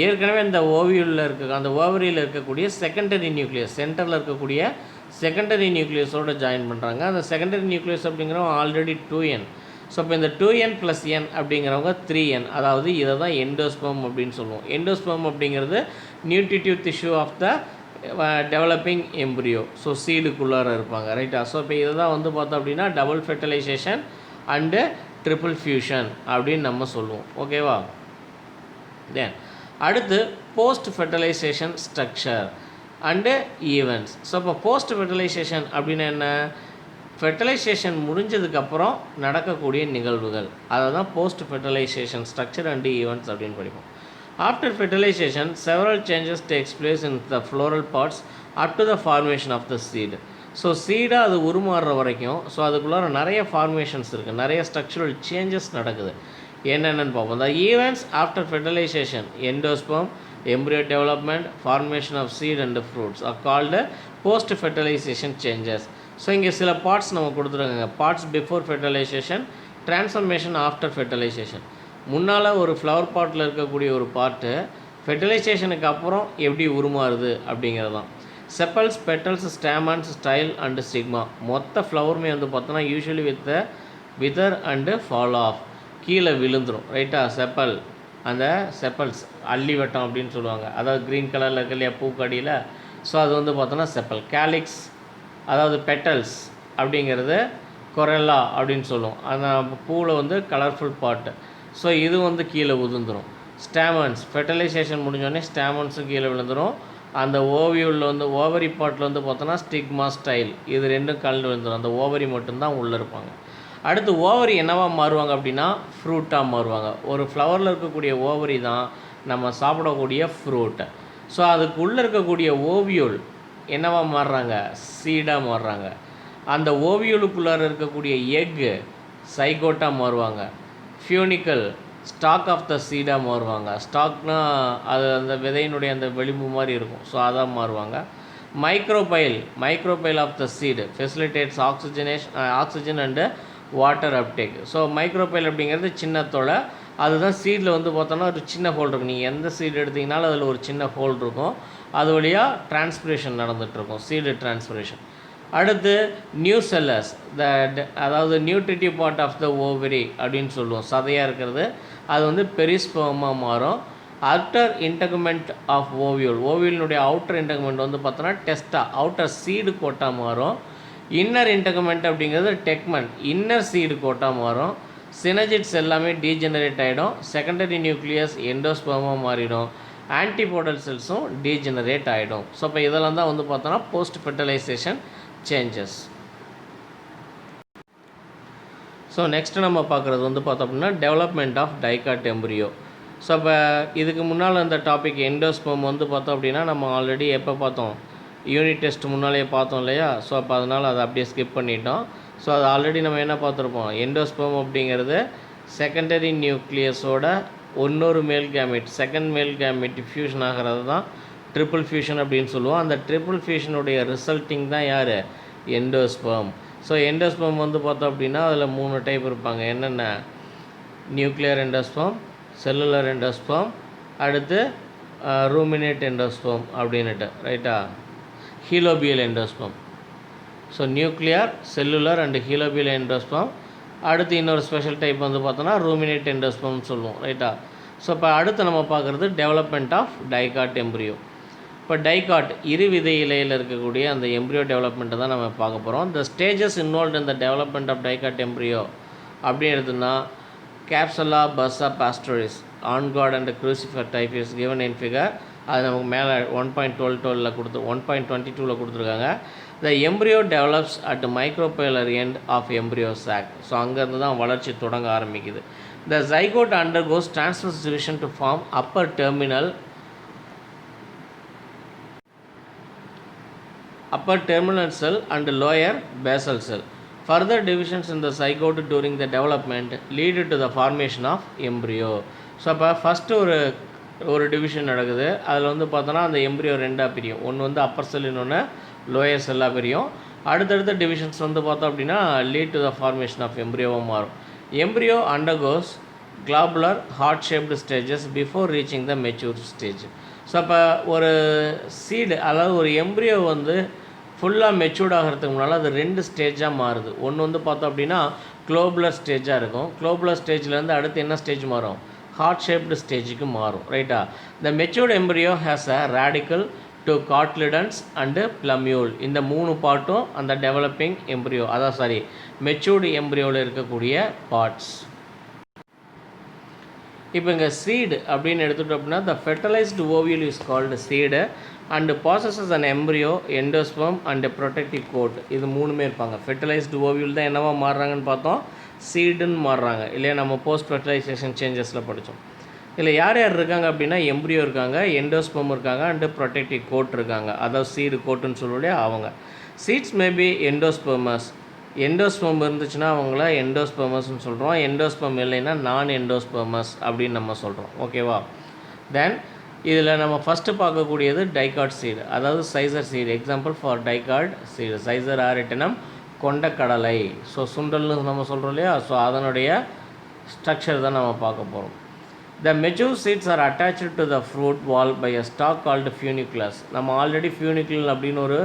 ஏற்கனவே இந்த ஓவியூவில் இருக்க அந்த ஓவரியில் இருக்கக்கூடிய செகண்டரி நியூக்ளியஸ், சென்டரில் இருக்கக்கூடிய செகண்டரி நியூக்ளியஸோடு ஜாயின் பண்ணுறாங்க. அந்த செகண்டரி நியூக்ளியஸ் அப்படிங்கிறவங்க ஆல்ரெடி 2n. ஸோ இப்போ இந்த 2n + n அப்படிங்கிறவங்க 3n, அதாவது இதை தான் எண்டோஸ்பெர்ம் அப்படின்னு சொல்லுவோம். எண்டோஸ்பெர்ம் அப்படிங்கிறது nutritive tissue of the developing embryo. So சீடுக்குள்ளார இருப்பாங்க, ரைட்டா. ஸோ இப்போ இதை தான் வந்து பார்த்தோம் அப்படின்னா double fertilisation and triple fusion அப்படின்னு நம்ம சொல்லுவோம். ஓகேவா? தென் அடுத்து post fertilisation structure and events. So இப்போ போஸ்ட் ஃபெர்டிலைசேஷன் அப்படின்னா என்ன, ஃபெர்டிலைசேஷன் முடிஞ்சதுக்கப்புறம் நடக்கக்கூடிய நிகழ்வுகள், அதை தான் post fertilisation structure and events அப்படின்னு படிப்போம். After fertilisation several changes takes place in the floral parts up to the formation of the seed. So சீடாக அது உருமாறுற வரைக்கும் ஸோ அதுக்குள்ளார நிறைய ஃபார்மேஷன்ஸ் இருக்குது, நிறைய ஸ்ட்ரக்சரல் சேஞ்சஸ் நடக்குது. என்னென்னு பார்ப்போம். The events after fertilisation, endosperm, embryo development, formation of seed and fruits are called post fertilization changes. So இங்கே சில பார்ட்ஸ் நம்ம கொடுத்துருக்காங்க. Parts before fertilisation, transformation after fertilisation. முன்னால் ஒரு ஃப்ளவர் பாட்டில் இருக்கக்கூடிய ஒரு பார்ட்டு ஃபெர்டிலைசேஷனுக்கு அப்புறம் எப்படி உருமாறுது அப்படிங்கிறது தான். Sepals, petals, stamens, style and stigma. மொத்த ஃப்ளவருமே வந்து பார்த்தோன்னா usually with wither and fall off, கீழே விழுந்துடும், ரைட்டா. செப்பல், அந்த செப்பல்ஸ் அள்ளி வட்டம் அப்படின்னு சொல்லுவாங்க, அதாவது க்ரீன் கலரில் இருக்க இல்லையா பூக்கடியில், ஸோ அது வந்து பார்த்தோன்னா செப்பல். கேலிக்ஸ் அதாவது பெட்டல்ஸ் அப்படிங்கிறது கொரெல்லா அப்படின்னு சொல்லுவோம், அந்த பூவில் வந்து கலர்ஃபுல் பார்ட்டு. ஸோ இது வந்து கீழே உதிர்ந்துடும். ஸ்டாமன்ஸ், ஃபெர்டிலைசேஷன் முடிஞ்சோடனே ஸ்டாமன்ஸும் கீழே விழுந்துடும். அந்த ஓவியூவில் வந்து ஓவரி பார்ட்டில் வந்து பார்த்தோன்னா ஸ்டிக்மா, ஸ்டைல், இது ரெண்டும் கலந்து விழுந்துடும். அந்த ஓவரி மட்டும்தான் உள்ளே இருப்பாங்க. அடுத்து ஓவரி என்னவா மாறுவாங்க அப்படின்னா ஃப்ரூட்டாக மாறுவாங்க. ஒரு ஃப்ளவரில் இருக்கக்கூடிய ஓவரி தான் நம்ம சாப்பிடக்கூடிய ஃப்ரூட்டு. ஸோ அதுக்கு உள்ளே இருக்கக்கூடிய ஓவியூல் என்னவா மாறுறாங்க, சீடாக மாறுறாங்க. அந்த ஓவியூலுக்குள்ளார இருக்கக்கூடிய எக்கு சைகோட்டாக மாறுவாங்க. ஃபியூனிக்கல், ஸ்டாக் ஆஃப் த சீடாக மாறுவாங்க. ஸ்டாக்னால் அது அந்த விதையினுடைய அந்த வெளிம்பு மாதிரி இருக்கும், ஸோ அதான் மாறுவாங்க. Micropyle of the seed facilitates oxygen and water uptake. So micropyle அப்படிங்கிறது சின்ன தொலை, அதுதான் சீடில் வந்து பார்த்தோன்னா ஒரு சின்ன ஹோல் இருக்கும். நீங்கள் எந்த சீடு எடுத்திங்கனாலும் அதில் ஒரு சின்ன ஹோல் இருக்கும், அது வழியாக டிரான்ஸ்பிரேஷன் நடந்துகிட்ருக்கும், சீடு டிரான்ஸ்பிரேஷன். அடுத்து நியூ செல்லர்ஸ், அதாவது nutritive part of the ovary அப்படின்னு சொல்லுவோம், சதையாக இருக்கிறது, அது வந்து பெரிஸ்பெர்மாக மாறும். அவுட்டர் இன்டெகுமெண்ட் ஆஃப் ஓவியலினுடைய அவுட்டர் இன்டெகுமெண்ட் வந்து பார்த்தோன்னா டெஸ்டா, அவுட்டர் சீடு கோட்டாக மாறும். இன்னர் இன்டெகுமெண்ட் அப்படிங்கிறது டெக்மெண்ட், இன்னர் சீடு கோட்டாக மாறும். சினஜிட்ஸ் எல்லாமே டீஜெனரேட் ஆகிடும். செகண்டரி நியூக்ளியஸ் எண்டோஸ்பெர்மாக மாறிடும். ஆன்டிபோடல் செல்ஸும் டீஜெனரேட் ஆகிடும். ஸோ இப்போ இதெல்லாம் தான் வந்து பார்த்தோன்னா post fertilisation changes. So next நம்ம பார்க்குறது வந்து பார்த்தோம் அப்படின்னா development of dicot embryo. So இப்போ இதுக்கு முன்னால் அந்த டாபிக் எண்டோஸ்பெர்ம் வந்து பார்த்தோம் அப்படின்னா நம்ம ஆல்ரெடி எப்போ பார்த்தோம், யூனிட் டெஸ்ட் முன்னாலேயே பார்த்தோம் இல்லையா. ஸோ அப்போ அதனால் அதை அப்படியே ஸ்கிப் பண்ணிட்டோம். ஸோ அது ஆல்ரெடி நம்ம என்ன பார்த்துருப்போம், எண்டோஸ்பெர்ம் அப்படிங்கிறது செகண்டரி நியூக்ளியஸோட இன்னொரு மேல் கேமெட், செகண்ட் மேல் கேமெட் ஃபியூஷன் ஆகிறது தான் ட்ரிபிள் ஃபியூஷன் அப்படின்னு சொல்லுவோம். அந்த ட்ரிபிள் ஃபியூஷனுடைய ரிசல்ட்டிங் தான் யார், எண்டோஸ்பெர்ம். ஸோ எண்டோஸ்பெர்ம் வந்து பார்த்தோம் அப்படின்னா அதில் 3 டைப் இருப்பாங்க. என்னென்ன, நியூக்ளியர் எண்டோஸ்பெர்ம், செல்லுலர் எண்டோஸ்பெர்ம், அடுத்து ரூமினேட் எண்டோஸ்பெர்ம் அப்படின்னுட்டு, ரைட்டா. ஹீலோபியல் endosperm. So nuclear, cellular and ஹீலோபியல் endosperm. அடுத்து இன்னொரு ஸ்பெஷல் டைப் வந்து பார்த்தோன்னா ரூமினேட் எண்டோஸ்பெர்ம்னு சொல்லுவோம், ரைட்டா. ஸோ இப்போ அடுத்து நம்ம பார்க்குறது டெவலப்மெண்ட் ஆஃப் டைகாட் எம்ப்ரியோ. இப்போ டைகாட் இரு விதை இலையில் இருக்கக்கூடிய அந்த எம்ப்ரியோ டெவலப்மெண்ட்டை தான் நம்ம பார்க்க போகிறோம். The stages involve in the development of dicot embryo அப்படின்னு எடுத்துன்னா Capsella bursa pastoris onagrad and crucifer type is given in figure. அது நமக்கு மேலே 1.12 கொடுத்து 1.22 கொடுத்துருக்காங்க. The embryo develops at micropylar end of embryo sac. So அங்கேருந்து தான் வளர்ச்சி தொடங்க ஆரம்பிக்குது. The zygote undergoes transverse division to form upper terminal cell and lower basal cell. Further divisions in the zygote during the development lead to the formation of embryo. So அப்போ first ஒரு division நடக்குது. அதில் வந்து பார்த்தோன்னா அந்த embryo ரெண்டாக பிரியும். ஒன்று வந்து அப்பர் செல், இன்னொன்று லோயர் செல்லாக பிரியும். அடுத்தடுத்த டிவிஷன்ஸ் வந்து பார்த்தோம் அப்படின்னா lead to the formation of எம்ப்ரியோவாக மாறும். Embryo undergoes globular heart shaped stages before reaching the mature stage. So அப்போ ஒரு சீடு, அதாவது ஒரு எம்ப்ரியோ வந்து ஃபுல்லாக மெச்சூர்ட் ஆகிறதுக்கு முன்னால் அது 2 ஸ்டேஜாக மாறுது. ஒன்று வந்து பார்த்தோம் அப்படின்னா குளோபுலர் ஸ்டேஜாக இருக்கும். குளோபுலர் ஸ்டேஜ்லேருந்து அடுத்து என்ன ஸ்டேஜ் மாறும்? ஹார்ட் ஷேப்டு ஸ்டேஜுக்கு மாறும். ரைட்டா? The matured embryo has a radicle two cotyledons and plumule. இந்த 3 பார்ட்டும் அந்த டெவலப்பிங் எம்ப்ரியோ, அதான் மெச்சூர்டு எம்ப்ரியோவில் இருக்கக்கூடிய பார்ட்ஸ். இப்போ இங்கே சீடு அப்படின்னு எடுத்துட்டோம் அப்படின்னா the fertilised ovule is called seed and possesses and embryo, endosperm and protective coat. இது 3மே இருப்பாங்க. ஃபெர்டிலைஸ்டு ஓவியல் தான் என்னவா மாறுறாங்கன்னு பார்த்தோம், சீடுன்னு மாறுறாங்க இல்லையா? நம்ம போஸ்ட் ஃபெர்டிலைசேஷன் சேஞ்சஸில் படித்தோம். இதில் யார் யார் இருக்காங்க அப்படின்னா எம்ப்ரியோ இருக்காங்க, எண்டோஸ்பம் இருக்காங்க அண்டு ப்ரொடெக்டிவ் கோட் இருக்காங்க. அதாவது சீடு கோட்டுன்னு சொல்லுவோம் அவங்க. Seeds maybe endospermous. எண்டோஸ்பெர்ம் இருந்துச்சுன்னா அவங்கள எண்டோஸ்பெர்மஸ்ன்னு சொல்கிறோம். எண்டோஸ்பெர்ம் இல்லைன்னா நான் எண்டோஸ்பெர்மஸ் அப்படின்னு நம்ம சொல்கிறோம். ஓகேவா? தென் இதில் நம்ம ஃபஸ்ட்டு பார்க்கக்கூடியது டைகாட் சீடு, அதாவது Cicer seed. Example for dicot seed Cicer arietinum, கொண்டக்கடலை. ஸோ சுண்டல்னு நம்ம சொல்கிறோம் இல்லையா? ஸோ அதனுடைய ஸ்ட்ரக்சர் தான் நம்ம பார்க்க போகிறோம். The mature seeds are attach to the fruit wall by a stalk called funiculus. நம்ம ஆல்ரெடி ஃபியூனிகுலன் அப்படின்னு ஒரு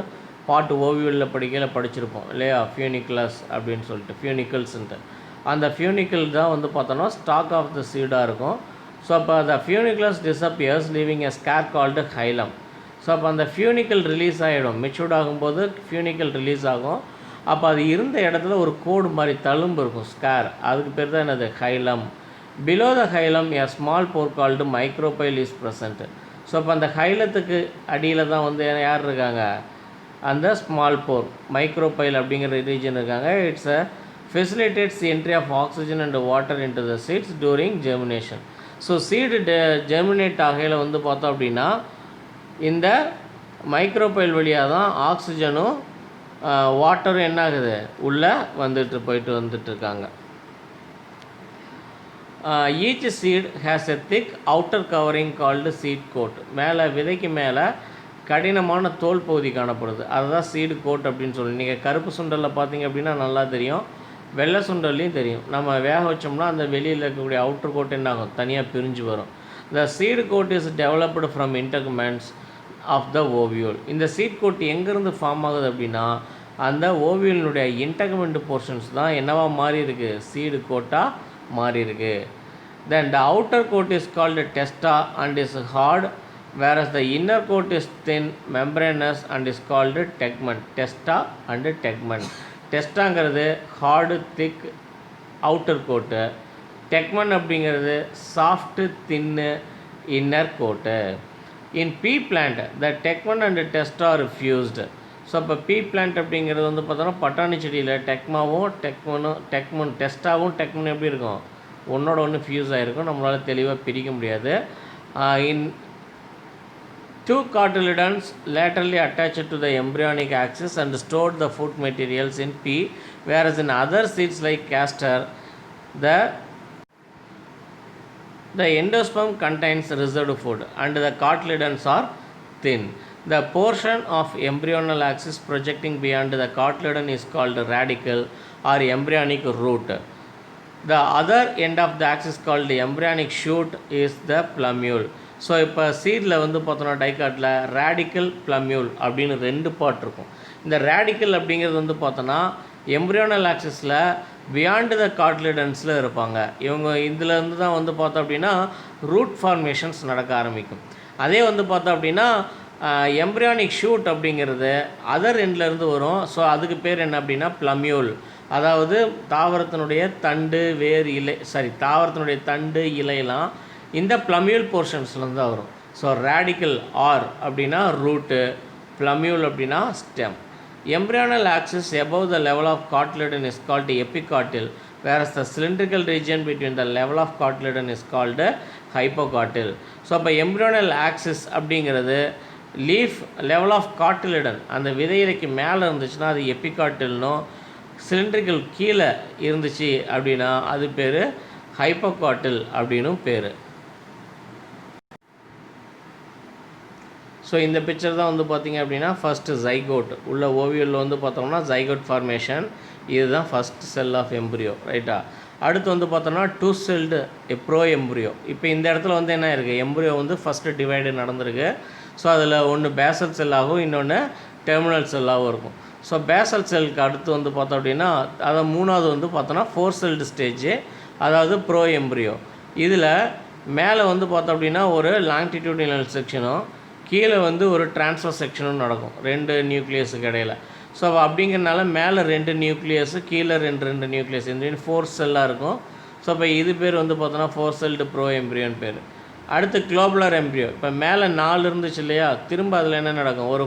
பாட்டு ஓவியலில் படிச்சிருப்போம் இல்லையா? ஃபியூனிகுலஸ் அப்படின்னு சொல்லிட்டு, ஃபியூனிக்கல்ஸ்ன்ட்டு. அந்த ஃபியூனிக்கல் தான் வந்து பார்த்தோன்னா ஸ்டாக் ஆஃப் த சீடாக இருக்கும். ஸோ அப்போ அந்த ஃபியூனிகுலஸ் டிஸப்பியர்ஸ் லீவிங் எ ஸ்கேர் கால்டு ஹைலம். ஸோ அப்போ அந்த ஃபியூனிக்கல் ரிலீஸ் ஆகிடும். மெச்சூர்ட் ஆகும்போது ஃபியூனிக்கல் ரிலீஸ் ஆகும். அப்போ அது இருந்த இடத்துல ஒரு கோடு மாதிரி தழும்பு இருக்கும், ஸ்கேர். அதுக்கு பேர் தான் என்னது? Hilum. Below the hilum a small pore called micropyle is present. So அப்போ அந்த ஹைலத்துக்கு அடியில் தான் வந்து யார் இருக்காங்க? அந்த ஸ்மால் போர், மைக்ரோபைல் அப்படிங்கிற ரீஜன் இருக்காங்க. It's a facilitates the entry of oxygen and water into the seeds during germination. So seed germinate ஆகையில் வந்து பார்த்தோம் அப்படின்னா இந்த மைக்ரோபைல் வழியாக தான் ஆக்சிஜனும் வாட்டரும் என்ன ஆகுது? உள்ளே போயிட்டு வந்துட்டுருக்காங்க. Each seed has a thick outer covering called seed coat. மேலே விதைக்கு மேலே கடினமான தோல் பகுதி காணப்படுது, அதுதான் சீடு கோட் அப்படின்னு சொல்லி. நீங்கள் கருப்பு சுண்டலில் பார்த்தீங்க அப்படின்னா நல்லா தெரியும், வெள்ளை சுண்டல்லையும் தெரியும். நம்ம வேக வச்சோம்னா அந்த வெளியில் இருக்கக்கூடிய அவுட்டர் கோட் என்ன ஆகும்? தனியாக பிரிஞ்சு வரும். The seed coat is developed from integuments of the ovule. இந்த சீட் கோட் எங்கேருந்து ஃபார்ம் ஆகுது அப்படின்னா அந்த ஓவியலினுடைய இன்டெகுமெண்ட் போர்ஷன்ஸ் தான் என்னவா மாறி இருக்குது? சீடு கோட்டாக மாறி இருக்கு. Then the outer coat is called testa and is hard, whereas the inner coat is thin, membranous and is called tegmen. Testa and tegmen. டெஸ்டாங்கிறது hard thick outer coat, tegmen அப்படிங்கிறது soft thin inner coat. In pea plant the tegmen and testa are fused. So இப்போ pea plant அப்படிங்கிறது வந்து பார்த்தோன்னா பட்டாணி செடியில் tegmen டெஸ்டாவும் tegmen எப்படி இருக்கும்? ஒன்றோட ஒன்று ஃபியூஸ் ஆகிருக்கும். நம்மளால் தெளிவாக பிரிக்க முடியாது. இன் two cotyledons laterally attached to the embryonic axis and stored the food materials in P, whereas in other seeds like castor, the endosperm contains reserved food and the cotyledons are thin. The portion of embryonal axis projecting beyond the cotyledon is called radicle or embryonic root. The other end of the axis called the embryonic shoot is the plumule. So இப்போ சீடில் வந்து பார்த்தோன்னா டைகாட்டில் radical பிளமியூல் அப்படின்னு 2 part இருக்கும். இந்த radical அப்படிங்கிறது வந்து பார்த்தோன்னா embryonal ஆக்சிஸில் beyond the கார்டிலேடன்ஸில் இருப்பாங்க. இவங்க இதுலேருந்து தான் வந்து பார்த்தோம் அப்படின்னா ரூட் ஃபார்மேஷன்ஸ் நடக்க ஆரம்பிக்கும். அதே வந்து பார்த்தோம் அப்படின்னா எம்ப்ரியானிக் ஷூட் அப்படிங்கிறது அதர் எண்ட்லேருந்து வரும். ஸோ அதுக்கு பேர் என்ன அப்படின்னா ப்ளமியூல். அதாவது தாவரத்தினுடைய தண்டு வேர் இலை தாவரத்தினுடைய தண்டு இலையெல்லாம் இந்த ப்ளமியூல் போர்ஷன்ஸ்லேருந்து தான் வரும். ஸோ ரேடிக்கல் ஆர் அப்படின்னா ரூட்டு, ப்ளமியூல் அப்படின்னா stem. Embryonal axis above the level of cotyledon is called epicotyl, whereas the cylindrical region between the level of cotyledon is called hypocotyl. So அப்போ embryonal axis அப்படிங்கிறது லீஃப் லெவல் ஆஃப் காட்டிலிடன் அந்த விதையிலைக்கு மேலே இருந்துச்சுன்னா அது எப்பிகாட்டில்னும், cylindrical கீழே இருந்துச்சு அப்படின்னா அது பேர் ஹைப்போகாட்டில் அப்படின்னும் பேர். ஸோ இந்த பிக்சர் தான் வந்து பார்த்திங்க அப்படின்னா ஃபஸ்ட்டு ஜைகோட் உள்ள ஓவியலில் வந்து பார்த்தோம்னா ஜைகோட் ஃபார்மேஷன். இதுதான் ஃபஸ்ட் செல் ஆஃப் எம்ப்ரியோ, ரைட்டா. அடுத்து வந்து பார்த்தோம்னா 2 செல்டு ப்ரோ எம்ப்ரியோ. இப்போ இந்த இடத்துல வந்து என்ன இருக்குது, எம்ப்ரியோ வந்து ஃபஸ்ட்டு டிவைடு நடந்திருக்கு. ஸோ அதில் ஒன்று பேசல் செல்லாகவும் இன்னொன்று டெர்மினல் செல்லாகவும் இருக்கும். ஸோ பேசல் செல்லுக்கு அடுத்து வந்து பார்த்தோம் அப்படின்னா அதை மூணாவது வந்து பார்த்தோன்னா 4 செல்டு ஸ்டேஜ், அதாவது ப்ரோ எம்ப்ரியோ. இதில் மேலே வந்து பார்த்தோம் அப்படின்னா ஒரு லாங்கிடியூடினல் செக்ஷனும் கீழே வந்து ஒரு ட்ரான்ஸ்ஃபர் செக்ஷனும் நடக்கும் 2 நியூக்ளியஸுக்கு இடையில். ஸோ அப்படிங்கிறனால மேலே 2 நியூக்ளியஸு கீழே 2 நியூக்ளியஸ் இந்த 4 செல்லாக இருக்கும். ஸோ இப்போ இது பேர் வந்து பார்த்தோன்னா 4 செல்டு ப்ரோ எம்ப்ரியோன்னு பேர். அடுத்து குளோபுலர் எம்ப்ரியோ. இப்போ மேலே 4 இருந்துச்சு இல்லையா, திரும்ப அதில் என்ன நடக்கும், ஒரு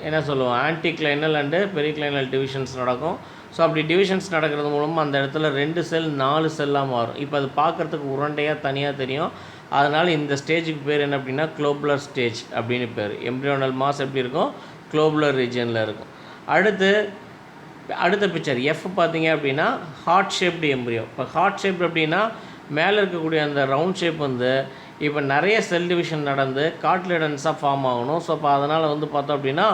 என்ன சொல்லுவோம் ஆன்டிக்ளைனல் அண்டு பெரிக்ளைனல் டிவிஷன்ஸ் நடக்கும். ஸோ அப்படி டிவிஷன்ஸ் நடக்கிறது மூலமாக அந்த இடத்துல 2 செல் 4 செல்லாக மாறும். இப்போ அது பார்க்குறதுக்கு உருண்டையாக தனியாக தெரியும். அதனால் இந்த ஸ்டேஜுக்கு பேர் என்ன அப்படின்னா குளோபுலர் ஸ்டேஜ் அப்படின்னு பேர். எம்ப்ரியோனல் மாஸ் எப்படி இருக்கும், குளோபுலர் ரீஜனில் இருக்கும். அடுத்த பிக்சர் எஃப் பார்த்தீங்க அப்படின்னா ஹார்ட் ஷேப்டு எம்ப்ரியோ. இப்போ ஹார்ட் ஷேப் அப்படின்னா மேலே இருக்கக்கூடிய அந்த ரவுண்ட் ஷேப் வந்து இப்போ நிறைய செல் டிவிஷன் நடந்து கார்டிலேடன்ஸாக ஃபார்ம் ஆகணும். ஸோ அப்போ அதனால் வந்து பார்த்தோம் அப்படின்னா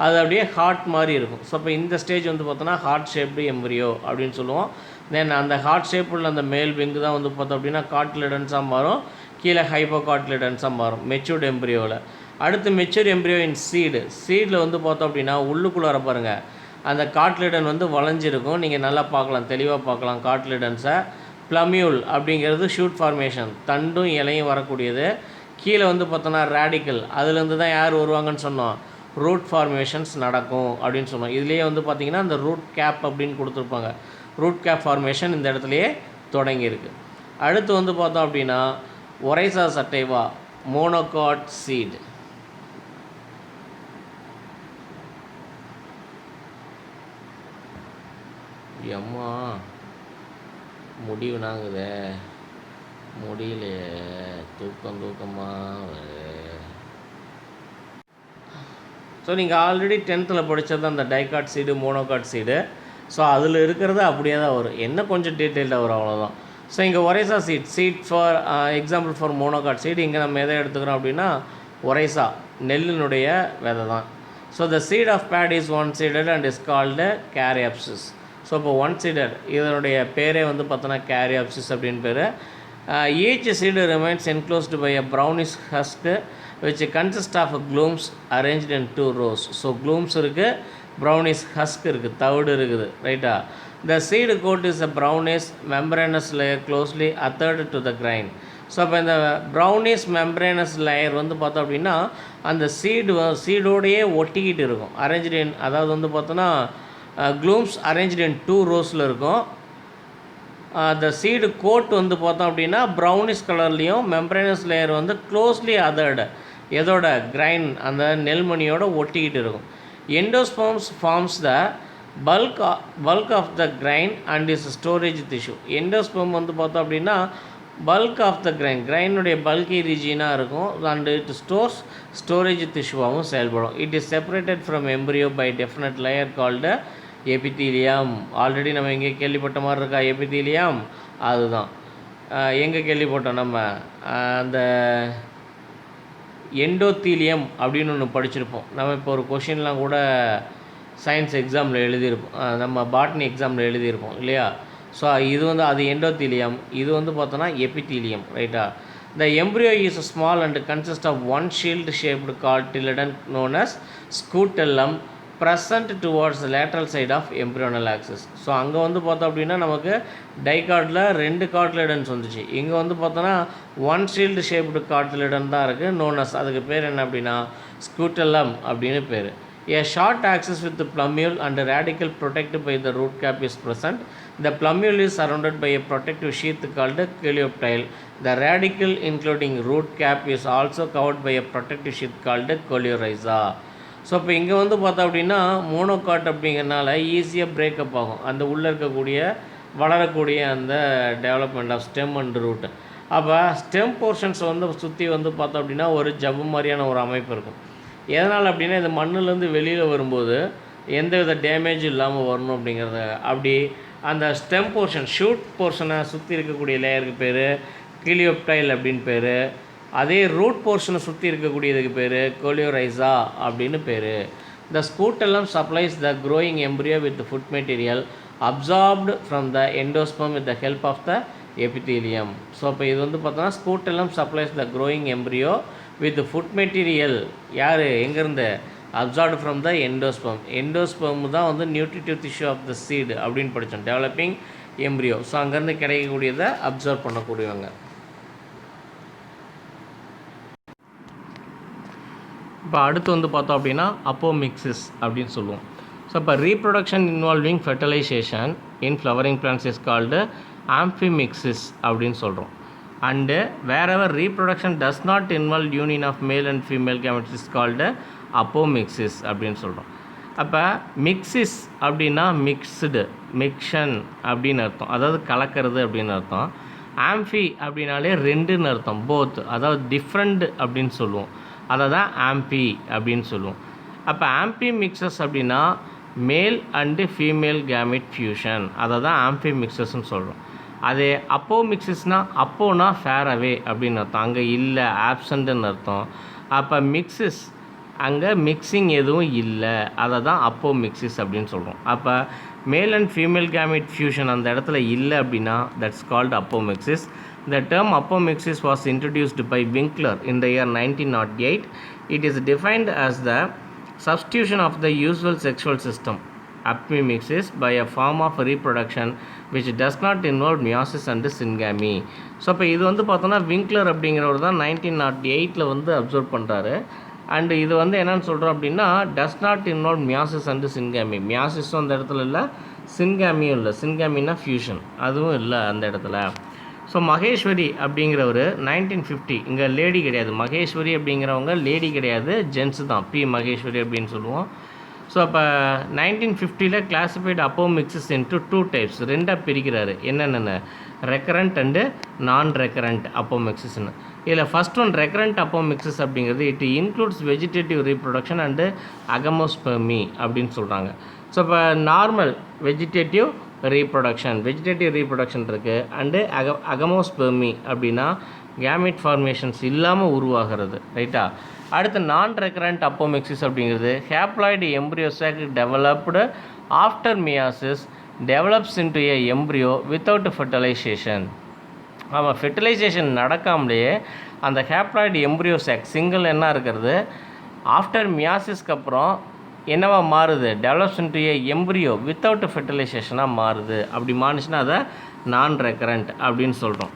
அது அப்படியே ஹார்ட் மாதிரி இருக்கும். ஸோ இப்போ இந்த ஸ்டேஜ் வந்து பார்த்தோன்னா ஹார்ட் ஷேப்டு எம்ப்ரியோ அப்படின்னு சொல்லுவோம். தென் அந்த ஹார்ட் ஷேப்பில் அந்த மேல் விங்கு தான் வந்து பார்த்தோம் அப்படின்னா கார்டிலேடன்ஸாக மாறும், கீழே ஹைப்போகார்டிலேடன்ஸாக மாறும் மெச்சூர்டு எம்ப்ரியோவில். அடுத்து மெச்சூர் எம்ப்ரியோ இன் சீடில் வந்து பார்த்தோம் அப்படின்னா உள்ளுக்குள்ளார பாருங்கள் அந்த கார்டிலேடன் வந்து வளைஞ்சிருக்கும். நீங்கள் நல்லா பார்க்கலாம், தெளிவாக பார்க்கலாம் கார்டிலேடன்ஸை. ப்ளமியூல் அப்படிங்கிறது ஷூட் ஃபார்மேஷன், தண்டும் இலையும் வரக்கூடியது. கீழே வந்து பார்த்தோன்னா ரேடிக்கல், அதுலேருந்து தான் யார் வருவாங்கன்னு சொன்னோம், ரூட் ஃபார்மேஷன்ஸ் நடக்கும் அப்படின்னு சொன்னோம். இதுலேயே வந்து பார்த்திங்கன்னா அந்த ரூட் கேப் அப்படின்னு கொடுத்துருப்பாங்க. ரூட் கேப் ஃபார்மேஷன் இந்த இடத்துலையே தொடங்கியிருக்கு. அடுத்து வந்து பார்த்தோம் அப்படின்னா ஒரைசா சட்டைவா மோனோகாட் சீட். அம்மா முடிவு நாங்குதே, முடியலையே, தூக்கமாக. ஸோ நீங்கள் ஆல்ரெடி 10th படித்தது அந்த dicot seed monocot seed. So அதில் இருக்கிறது அப்படியே தான் வரும், என்ன கொஞ்சம் டீட்டெயில்டாக வரும், அவ்வளோதான். ஸோ இங்கே Oryza seed for example for monocot seed. இங்கே நம்ம எதை எடுத்துக்கிறோம் அப்படின்னா ஒரைசா நெல்லினுடைய விதை தான். So the seed of paddy is one seeded and is called caryopsis. So இப்போ ஒன் சீடட் இதனுடைய பேரே வந்து பார்த்தோன்னா கேரியாப்சிஸ் அப்படின்னு பேர். Each seed remains enclosed by a brownish husk which consist of glooms arranged in 2 rows. ஸோ glooms இருக்குது, brownish husk இருக்குது, தவிடு இருக்குது, ரைட்டா. The seed coat is a brownish membranous layer closely adhered to the grain. So அப்போ இந்த brownish membranous layer வந்து பார்த்தோம் அப்படின்னா அந்த சீடோடையே ஒட்டிக்கிட்டு இருக்கும். அரேஞ்ச்டு இன், அதாவது வந்து பார்த்தோன்னா க்ளூம்ஸ் அரேஞ்ச்டு இன் 2 ரோஸில் இருக்கும். அந்த சீடு கோட் வந்து பார்த்தோம் அப்படின்னா ப்ரௌனிஷ் கலர்லேயும், மெம்பரேனஸ் லேயர் வந்து க்ளோஸ்லி அதர்டு எதோட கிரைன் அந்த நெல்மணியோட ஒட்டிக்கிட்டு இருக்கும். Endosperms forms the bulk of the grain and is storage tissue. Endosperm வந்து பார்த்தோம் அப்படின்னா பல்க் ஆஃப் த கிரைனுடைய பல்கி ரீஜியனாக இருக்கும் அண்ட் இட் ஸ்டோரேஜ் டிஷ்யூவாகவும் செயல்படும். It is separated from embryo by definite layer called epithelium. Already நம்ம எங்கே கேள்விப்பட்ட மாதிரி இருக்கா எபித்தீலியம், அதுதான் எங்கே கேள்விப்பட்டோம் நம்ம, அந்த எண்டோத்தீலியம் அப்படின்னு ஒன்று படிச்சிருப்போம் நம்ம. இப்போ ஒரு கொஷின்லாம் கூட சயின்ஸ் எக்ஸாமில் எழுதியிருப்போம், நம்ம பாட்னி எக்ஸாமில் எழுதியிருப்போம் இல்லையா. ஸோ இது வந்து அது எண்டோத்தீலியம், இது வந்து பார்த்தோன்னா எபித்தீலியம், ரைட்டா. The embryo is small and consists of one shield shaped cartilagen known as scutellum present towards lateral side of embryonal axis. So அங்கே வந்து பார்த்தோம் அப்படின்னா நமக்கு டைகார்டில் 2 கார்ட்லெடன்ஸ் வந்துச்சு. இங்கே வந்து பார்த்தோன்னா ஒன் ஷீல்டு ஷேப்டு கார்ட்லெடன் தான் இருக்குது. நோனஸ் அதுக்கு பேர் என்ன அப்படின்னா ஸ்கூட்டலம் அப்படின்னு பேர். A short axis with the plumule and a radical protected by the root cap is present. The plumule is surrounded by a protective sheath called coleoptile. The radical including root cap is also covered by a protective sheath called coleorhiza. So இப்போ இங்கே வந்து பார்த்தோம் அப்படின்னா monocot அப்படிங்கிறனால ஈஸியாக breakup ஆகும் அந்த உள்ளே இருக்கக்கூடிய வளரக்கூடிய அந்த development of stem and root. அப்போ ஸ்டெம் போர்ஷன்ஸ் வந்து சுற்றி வந்து பார்த்தோம் அப்படின்னா ஒரு ஜவ்வு மாதிரியான ஒரு அமைப்பு இருக்கும். எதனால் அப்படின்னா இந்த மண்ணிலேருந்து வெளியில் வரும்போது எந்த வித டேமேஜ் இல்லாமல் வரணும் அப்படிங்கிறத. அப்படி அந்த ஸ்டெம் போர்ஷன் ஷூட் போர்ஷனை சுற்றி இருக்கக்கூடிய லேயருக்கு பேர் கிளியோப்டைல் அப்படின்னு பேர். அதே ரூட் போர்ஷனை சுற்றி இருக்கக்கூடியதுக்கு பேர் கோலியோரைசா அப்படின்னு பேர். The scutellum supplies the growing embryo with food material absorbed from the endosperm with the help of the epithelium. So இப்போ இது வந்து பார்த்தோன்னா scutellum supplies the growing embryo with food material யார் எங்கேருந்து absorbed from the endosperm. Endosperm தான் வந்து nutritive tissue of the seed அப்படின்னு படித்தோம், டெவலப்பிங் எம்ப்ரியோ. ஸோ அங்கேருந்து கிடைக்கக்கூடியதை அப்சர்வ் பண்ணக்கூடியவங்க. இப்போ அடுத்து வந்து பார்த்தோம் அப்படின்னா அப்போமிக்சிஸ் அப்படின்னு சொல்லுவோம். ஸோ இப்போ reproduction involving fertilisation in flowering plants is called amphimixis அப்படின்னு சொல்கிறோம். And whatever reproduction does not involve union of male and female gametes is called apomixis அப்படின்னு சொல்கிறோம். அப்போ மிக்சிஸ் அப்படின்னா மிக்ஸ்டு, மிக்ஷன் அப்படின்னு அர்த்தம், அதாவது கலக்கிறது அப்படின்னு அர்த்தம். ஆம்பி அப்படின்னாலே ரெண்டுன்னு அர்த்தம், போத், அதாவது டிஃப்ரெண்ட் அப்படின்னு சொல்லுவோம், அதை தான் ஆம்பி அப்படின்னு சொல்லுவோம். அப்போ ஆம்பி மிக்சஸ் அப்படின்னா மேல் அண்டு ஃபீமேல் கேமெட் ஃபியூஷன், அதை தான் ஆம்பி மிக்சஸ்ன்னு சொல்கிறோம். அதே அப்போ மிக்சஸ்னால் அப்போனா ஃபேர் அவே அப்படின்னு அர்த்தம், அங்கே இல்லை, ஆப்சண்ட்டுன்னு அர்த்தம். அப்போ மிக்சிஸ் அங்கே மிக்சிங் எதுவும் இல்லை, அதை தான் அப்போ மிக்சிஸ் அப்படின்னு சொல்கிறோம். அப்போ மேல் அண்ட் ஃபீமேல் கேமெட் ஃபியூஷன் அந்த இடத்துல இல்லை அப்படின்னா that's called apomixis. The term apomixis was introduced by Winkler in the year 1908. It is defined as the substitution of the usual sexual system, apomixis, by a form of reproduction which does not involve meiosis and syngamy. So இப்போ இது வந்து பார்த்தோன்னா Winkler அப்படிங்கிறவர் தான் 1908 வந்து observe பண்ணுறாரு. And இது வந்து என்னென்னு சொல்கிறோம் அப்படின்னா does not involve meiosis and syngamy. மியாசிஸும் அந்த இடத்துல இல்லை, சின்காமியும் இல்லை. சின்காமின்னா ஃபியூஷன், அதுவும் இல்லை அந்த இடத்துல. ஸோ மகேஸ்வரி அப்படிங்கிறவர் 1950, இங்கே லேடி கிடையாது, மகேஸ்வரி அப்படிங்கிறவங்க லேடி கிடையாது, ஜென்ஸு தான், பி மகேஸ்வரி அப்படின்னு சொல்லுவோம். ஸோ அப்போ 1950 கிளாசிஃபைடு அப்போமிக்சிஸ் இன்ட்டு 2 டைப்ஸ், ரெண்டாக பிரிக்கிறாரு. என்னென்ன ரெக்கரண்ட் அண்டு நான் ரெக்கரண்ட் அப்போமிக்சிஸ்னு. இதில் ஃபஸ்ட் ஒன் ரெக்கரண்ட் அப்போமிக்சிஸ் அப்படிங்கிறது it includes vegetative reproduction and agamospermy அப்படின்னு சொல்கிறாங்க. ஸோ இப்போ நார்மல் வெஜிடேட்டிவ் ரீப்ரொடக்ஷன் இருக்குது. அண்டு அகமோஸ்பெர்மி அப்படின்னா கேமெட் ஃபார்மேஷன்ஸ் இல்லாமல் உருவாகிறது, ரைட்டா. அடுத்து நான் ரெக்கரண்ட் அப்போமிக்சிஸ் அப்படிங்கிறது haploid embryo sac developed after meiosis develops into a embryo without fertilisation. ஆமாம், ஃபெர்டிலைசேஷன் நடக்காமலேயே அந்த ஹேப்ளாய்டு எம்ப்ரியோ சாக் சிங்கிள் என்ன இருக்கிறது ஆஃப்டர் மியாசிஸ்க்கு அப்புறம் என்னவா மாறுது, develops into a embryo without ஃபெர்டிலைசேஷனாக மாறுது. அப்படி மாறுச்சுன்னா அதை நான் ரெக்கரண்ட் அப்படின்னு சொல்கிறோம்.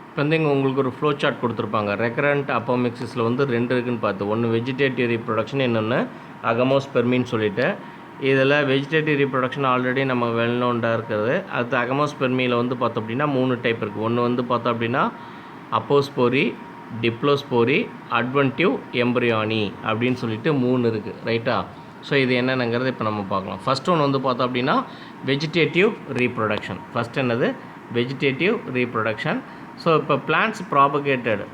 இப்போ வந்து இங்கே உங்களுக்கு ஒரு ஃப்ளோ சார்ட் கொடுத்துருப்பாங்க. ரெக்கரண்ட் அப்போமிக்சிஸில் வந்து 2 இருக்குதுன்னு பார்த்து, ஒன்று வெஜிடேட்டிவ் ரீப்ரொடக்ஷன், இன்னொன்று அகமோஸ்பெர்மின்னு சொல்லிட்டு. இதில் வெஜிடேட்டிவ் ரீப்ரொடக்ஷன் ஆல்ரெடி நம்ம வெல் நோன்டாக இருக்கிறது. அது அகமோஸ்பெர்மியில் வந்து பார்த்தோம் அப்படின்னா 3 டைப் இருக்குது. ஒன்று வந்து பார்த்தோம் அப்படின்னா அப்போஸ்போரி, டிப்ளோஸ்போரி, அட்வென்டிவ் எம்ப்ரியானி அப்படின்னு சொல்லிட்டு 3 இருக்குது, ரைட்டா. ஸோ இது என்னென்னங்கிறது இப்போ நம்ம பார்க்கலாம். ஃபஸ்ட் ஒன்று வந்து பார்த்தோம் அப்படின்னா வெஜிடேட்டிவ் ரீப்ரொடக்ஷன். ஃபஸ்ட் என்னது வெஜிடேட்டிவ் ரீப்ரொடக்ஷன். ஸோ இப்போ plants propagated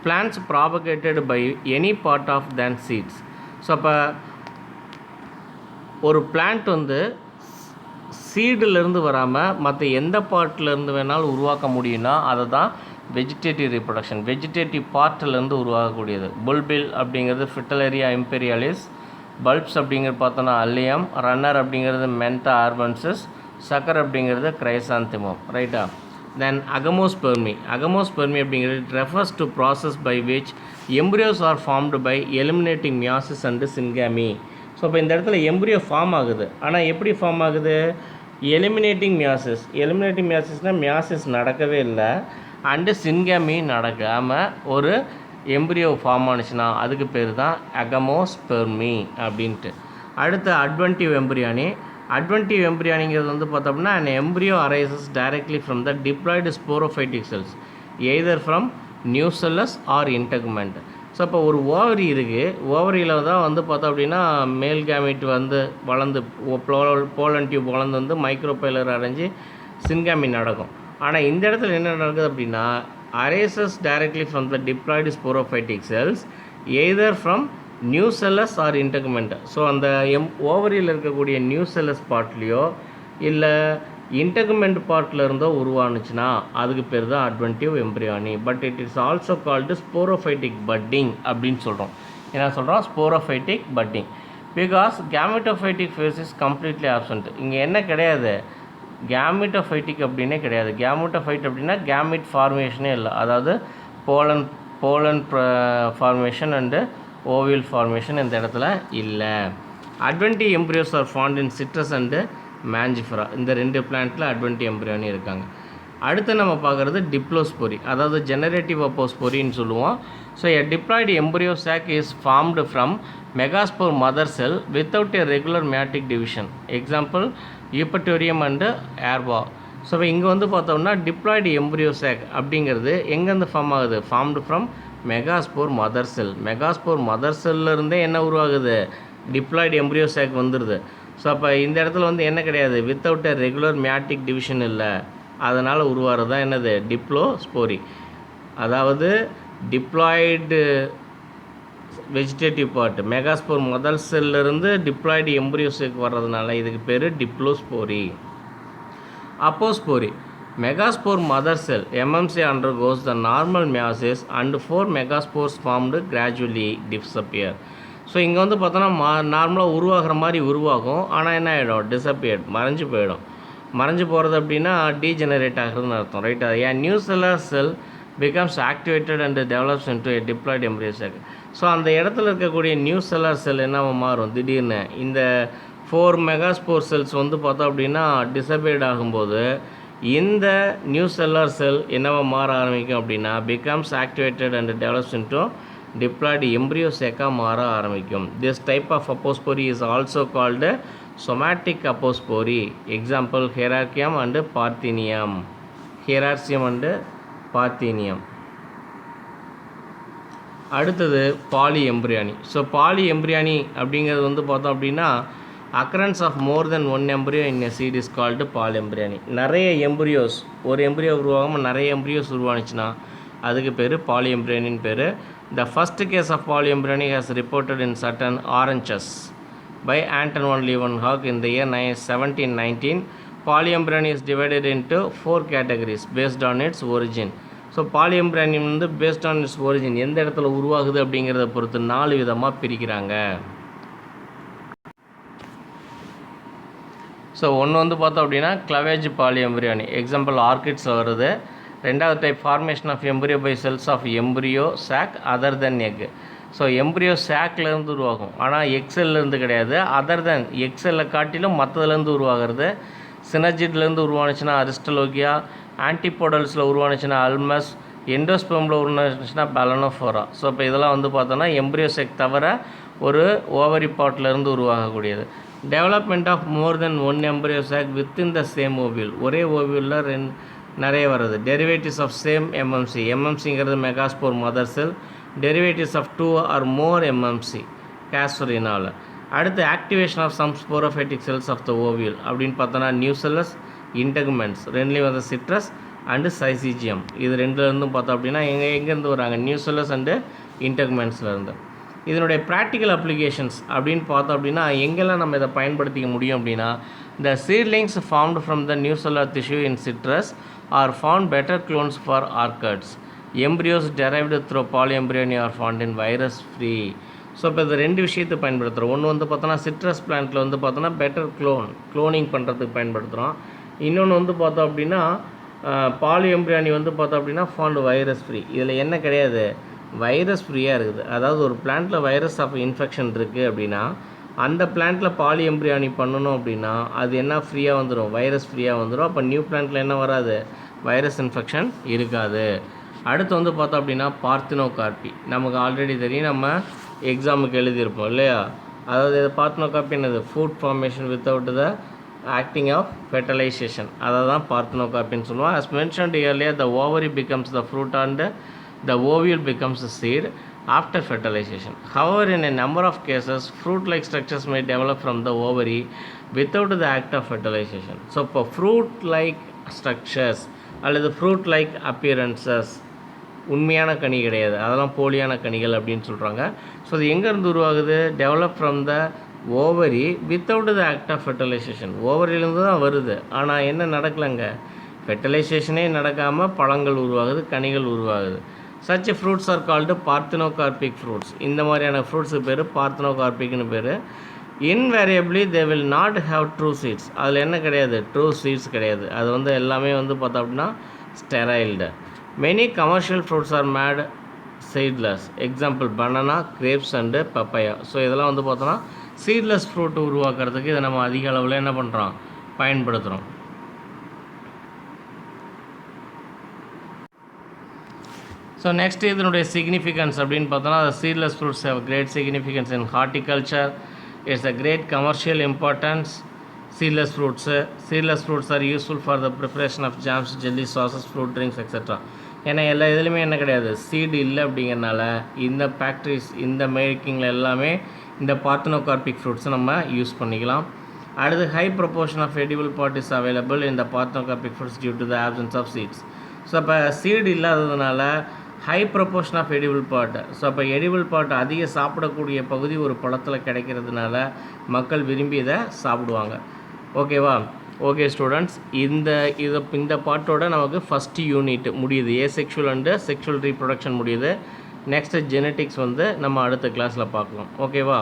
plants propagated by any part of than seeds. So அப்போ ஒரு பிளான்ட் வந்து சீடுலேருந்து வராமல் மற்ற எந்த பார்ட்லேருந்து வேணாலும் உருவாக்க முடியும்னா அதை தான் வெஜிடேட்டிவ் ரீப்ரொடக்ஷன். வெஜிடேட்டிவ் பார்ட்டிலேருந்து உருவாகக்கூடியது. புல்பில் அப்படிங்கிறது ஃபிட்டலரியா இம்பீரியாலிஸ், பல்ப்ஸ் அப்படிங்கிறது பார்த்தோன்னா அல்லியம், ரன்னர் அப்படிங்கிறது மென்தா ஆர்பன்சஸ், சக்கர் அப்படிங்கிறது கிரைசாந்திமம், ரைட்டா. தென் அகமோஸ்பெர்மி. அகமோஸ்பெர்மி அப்படிங்கிறது it refers to process by which embryos are formed by eliminating meiosis and syngamy. So இப்போ இந்த இடத்துல எம்ப்ரியோ ஃபார்ம் ஆகுது. ஆனால் எப்படி ஃபார்ம் ஆகுது? Eliminating meiosis. எலிமினேட்டிங் மியாசிஸ்னால் மியாசிஸ் நடக்கவே இல்லை அண்டு சின்காமி நடக்காமல் ஒரு எம்ப்ரியோ ஃபார்ம் ஆனிச்சுன்னா அதுக்கு பேர் தான் அகமோஸ்பெர்மி அப்படின்ட்டு. அடுத்து அட்வென்டிவ் எம்ப்ரியானி. அட்வென்டிவ் எம்ப்ரியானிங்கிறது வந்து பார்த்தோம்னா an embryo arises directly from the diploid sporophytic cells either from nucellus or integument. So இப்போ ஒரு ஓவரி இருக்குது. ஓவரியில் தான் வந்து பார்த்தோம் அப்படின்னா மேல் கேமிட் வந்து வளர்ந்து போலன் டியூப் வளர்ந்து வந்து மைக்ரோபைலர் அடைஞ்சு சின்காமி நடக்கும். ஆனால் இந்த இடத்துல என்ன நடக்குது அப்படின்னா arises directly from the diploid sporophytic cells either from nucellus or integument. So அந்த ஓவரியில் இருக்கக்கூடிய நியூசெல்லஸ் பார்ட்லேயோ இல்லை இன்டெகுமெண்ட் பார்ட்டில் இருந்தோ உருவானுச்சுன்னா அதுக்கு பேர் தான் adventive embryony. But it is also called sporophytic budding அப்படின்னு சொல்கிறோம். என்ன சொல்கிறோம்? Sporophytic budding. Because gametophytic phase is completely absent. இங்கே என்ன கிடையாது? கேமிட்டோஃபைட்டிக் அப்படின்னே கிடையாது. கேமிட்டோஃபைட் அப்படின்னா கேமிட் ஃபார்மேஷனே இல்லை. அதாவது pollen formation and ovule formation இந்த இடத்துல இல்லை. Adventive embryos are found in citrus and Mangifera. இந்த ரெண்டு பிளான்ட்டில் அட்வென்டிவ் எம்ப்ரியானி இருக்காங்க. அடுத்து நம்ம பார்க்குறது டிப்ளோஸ்போரி, அதாவது ஜெனரேட்டிவ் அப்போஸ்போரின்னு சொல்லுவோம். So a diploid embryo sac is formed from megaspore mother cell without a regular meiotic division. Example Eupatorium and Aerva. So இப்போ இங்கே வந்து பார்த்தோம்னா டிப்ளாய்டு எம்ப்ரியோ சாக் அப்படிங்கிறது எங்கேருந்து ஃபார்ம் ஆகுது? Formed from megaspore mother cell. Megaspore mother செல்லிருந்தே என்ன உருவாகுது? டிப்ளாய்டு எம்ப்ரியோ சாக் வந்துடுது. ஸோ அப்போ இந்த இடத்துல வந்து என்ன கிடையாது? Without a regular meiotic division இல்லை. அதனால் உருவாகிறது தான் என்னது? டிப்ளோஸ்போரி. அதாவது diploid vegetative part megaspore mother செல்லிருந்து டிப்ளாய்டு எம்ப்ரியோ சாக் வர்றதுனால இதுக்கு பேர் diplospory. Apospory. Megaspore mother cell MMC undergoes the normal meiosis and 4 megaspores formed gradually disappear. So இங்கே வந்து பார்த்தோன்னா நார்மலாக உருவாகிற மாதிரி உருவாகும். ஆனால் என்ன ஆகிடும்? டிஸப்பியர்ட், மறைஞ்சு போயிடும். மறைஞ்சு போகிறது அப்படின்னா டீஜெனரேட் ஆகிறதுன்னு அர்த்தம். ரைட்? ஏன் new seller sell becomes activated and develops into a diploid embryo sac. So அந்த இடத்துல இருக்கக்கூடிய நியூ செல்லர் செல் என்னவா மாறும்? திடீர்னு இந்த 4 மெகாஸ்போர் செல்ஸ் வந்து பார்த்தோம் அப்படின்னா டிஸப்பியர்ட் ஆகும்போது இந்த நியூ செல்லர் செல் என்னவா மாற ஆரம்பிக்கும் அப்படின்னா becomes activated and develops into diploid embryo சேக்காக மாற ஆரம்பிக்கும். This type of apospory is also called somatic apospory. Example Hieracium and Parthenium. Hieracium and Parthenium. அடுத்தது polyembryony. So polyembryony அப்படிங்கிறது வந்து பார்த்தோம் அப்படின்னா occurrence of more than one embryo in a seed is called polyembryony. நிறைய embryos, ஒரு embryo உருவாகாமல் நிறைய embryos உருவானுச்சுன்னா அதுக்கு பேர் பாலி எம்ப்ரியானின்னு பேர். The first case of polyembryony has reported in certain oranges by Antonie van Leeuwenhoek in the year 1719. Polyembryony is divided into 4 categories based on its origin. So polyembryony வந்து based on its origin எந்த இடத்துல உருவாகுது அப்படிங்கிறத பொறுத்து 4 விதமாக பிரிக்கிறாங்க. So ஒன்று வந்து பார்த்தோம் அப்படின்னா கிளவேஜ் பாலி எம்ப்ரியானி. எக்ஸாம்பிள் ஆர்கிட்ஸில் வருது. ரெண்டாவது type formation of embryo by cells of embryo sac other than egg. So embryo சாக்லேருந்து உருவாகும், ஆனால் எக்ஸெல்லேருந்து கிடையாது. அதர் தென் எக்ஸெல்லை காட்டிலும் மற்றதுலேருந்து உருவாகிறது. சினர்ஜிட்லேருந்து உருவானுச்சுன்னா அரிஸ்டலோகியா, ஆன்டிபோடல்ஸில் உருவானுச்சுன்னா அல்மஸ், எண்டோஸ்பெர்மில் உருவானுச்சுன்னா பெலனோஃபோரா. ஸோ இப்போ இதெல்லாம் வந்து பார்த்தோன்னா எம்ப்ரியோ சாக் தவிர ஒரு ஓவரி பாட்லேருந்து உருவாகக்கூடியது. Development of more than one embryo sac within the same ovule. ஒரே ஓவியலில் நிறைய வருது. Derivatives of same MMC. எம்எம்சிங்கிறது megaspore mother cell. Derivatives of 2 or more MMC கேஸ்டரினால். அடுத்து activation of some sporophytic cells of the ovule அப்படின்னு பார்த்தோன்னா nucellus, இன்டெகுமெண்ட்ஸ் ரெண்டுலேயும் வந்து சிட்ரஸ் அண்டு சைசிஜியம். இது ரெண்டுலேருந்தும் பார்த்தோம் அப்படின்னா எங்கேருந்து வராங்க? நியூசெல்லஸ் அண்டு இன்டெகுமெண்ட்ஸ்லேருந்து. இதனுடைய ப்ராக்டிக்கல் அப்ளிகேஷன்ஸ் அப்படின்னு பார்த்தோம் அப்படின்னா எங்கெல்லாம் நம்ம இதை பயன்படுத்திக்க முடியும் அப்படின்னா the seedlings formed from the nucellar tissue in citrus are found better clones for orchards. Embryos derived through polyembryony are found in virus free. So இப்போ இந்த ரெண்டு விஷயத்தை பயன்படுத்துகிறோம். ஒன்று வந்து பார்த்தோன்னா சிட்ரஸ் பிளான்ட்டில் வந்து பார்த்தோன்னா பெட்டர் க்ளோனிங் பண்ணுறதுக்கு பயன்படுத்துகிறோம். இன்னொன்று வந்து பார்த்தோம் அப்படின்னா பாலி எம்ப்ரியானி வந்து பார்த்தோம் அப்படின்னா ஃபாண்ட் வைரஸ் ஃப்ரீ. இதில் என்ன கிடையாது, வைரஸ் ஃப்ரீயாக இருக்குது. அதாவது ஒரு பிளான்ட்டில் வைரஸ் ஆஃப் இன்ஃபெக்ஷன் இருக்குது அப்படின்னா அந்த பிளான்ட்டில் பாலி எம்ப்ரியானி பண்ணணும் அப்படின்னா அது என்ன ஃப்ரீயாக வந்துடும், வைரஸ் ஃப்ரீயாக வந்துடும். அப்போ நியூ பிளான்ட்டில் என்ன வராது, வைரஸ் இன்ஃபெக்ஷன் இருக்காது. அடுத்து வந்து பார்த்தோம் அப்படின்னா பார்த்தினோகார்பி. நமக்கு ஆல்ரெடி தெரியும், நம்ம எக்ஸாமுக்கு எழுதியிருப்போம் இல்லையா. அதாவது பார்த்தினோகார்பி என்னது, fruit formation without the acting of fertilisation, அதை தான் பார்த்தினோகார்பின்னு சொல்லுவோம். as mentioned earlier, the ovary becomes the fruit and the ovule becomes the seed after fertilization. However, in a number of cases, fruit-like structures may develop from the ovary without the act of fertilization. So, for fruit-like structures அல்லது fruit-like appearances உண்மையான கனி கிடையாது, அதெல்லாம் போலியான கனிகள் அப்படின்னு சொல்கிறாங்க. So அது எங்கேருந்து உருவாகுது, develop from the ovary without the act of fertilization. ஓவரியிலேருந்து தான் வருது, ஆனால் என்ன நடக்கலைங்க, ஃபெர்டிலைசேஷனே நடக்காமல் பழங்கள் உருவாகுது, கனிகள் உருவாகுது. Such fruits are called parthenocarpic fruits. இந்த மாதிரியான ஃப்ரூட்ஸுக்கு பேர் பார்த்தினோகார்பிக்னு பேர். Invariably they will not have true seeds. அதில் என்ன கிடையாது, ட்ரூ சீட்ஸ் கிடையாது. அது வந்து எல்லாமே வந்து பார்த்தோம் அப்படின்னா sterile. Many commercial fruits are made seedless. Example banana, grapes and papaya. So இதெல்லாம் வந்து பார்த்தோன்னா சீட்லெஸ் ஃப்ரூட் உருவாக்குறதுக்கு இதை நம்ம அதிக அளவில் என்ன பண்ணுறோம், பயன்படுத்துகிறோம். ஸோ நெக்ஸ்ட் இதனுடைய சிக்னிஃபிகன்ஸ் அப்படின்னு பார்த்தோன்னா seedless fruits have great significance in horticulture. It's a great commercial importance. Seedless fruits are useful for the preparation of jams, jellies, sauces, fruit drinks, etc. ஏன்னா எல்லா இதுலையுமே என்ன கிடையாது, சீடு இல்லை. அப்படிங்கிறனால இந்த ஃபேக்ட்ரிஸ், இந்த மேக்கிங்கில் எல்லாமே இந்த பார்த்தினோகார்பிக் ஃப்ரூட்ஸை நம்ம யூஸ் பண்ணிக்கலாம். அடுத்து high proportion of edible part is available இந்த parthenocarpic fruits due to the absence of seeds. So அப்போ சீடு இல்லாததுனால high proportion of edible part. So அப்போ எடிபிள் பார்ட் அதிக சாப்பிடக்கூடிய பகுதி ஒரு பழத்தில் கிடைக்கிறதுனால மக்கள் விரும்பி இதை சாப்பிடுவாங்க. ஓகேவா? ஓகே ஸ்டூடெண்ட்ஸ், இந்த பாட்டோட நமக்கு ஃபஸ்ட்டு யூனிட் முடியுது. ஏசெக்ஷுவல் அண்டு செக்ஷுவல் ரீப்ரொடக்ஷன் முடியுது. நெக்ஸ்ட்டு ஜெனட்டிக்ஸ் வந்து நம்ம அடுத்த கிளாஸில் பார்க்கலாம். ஓகேவா?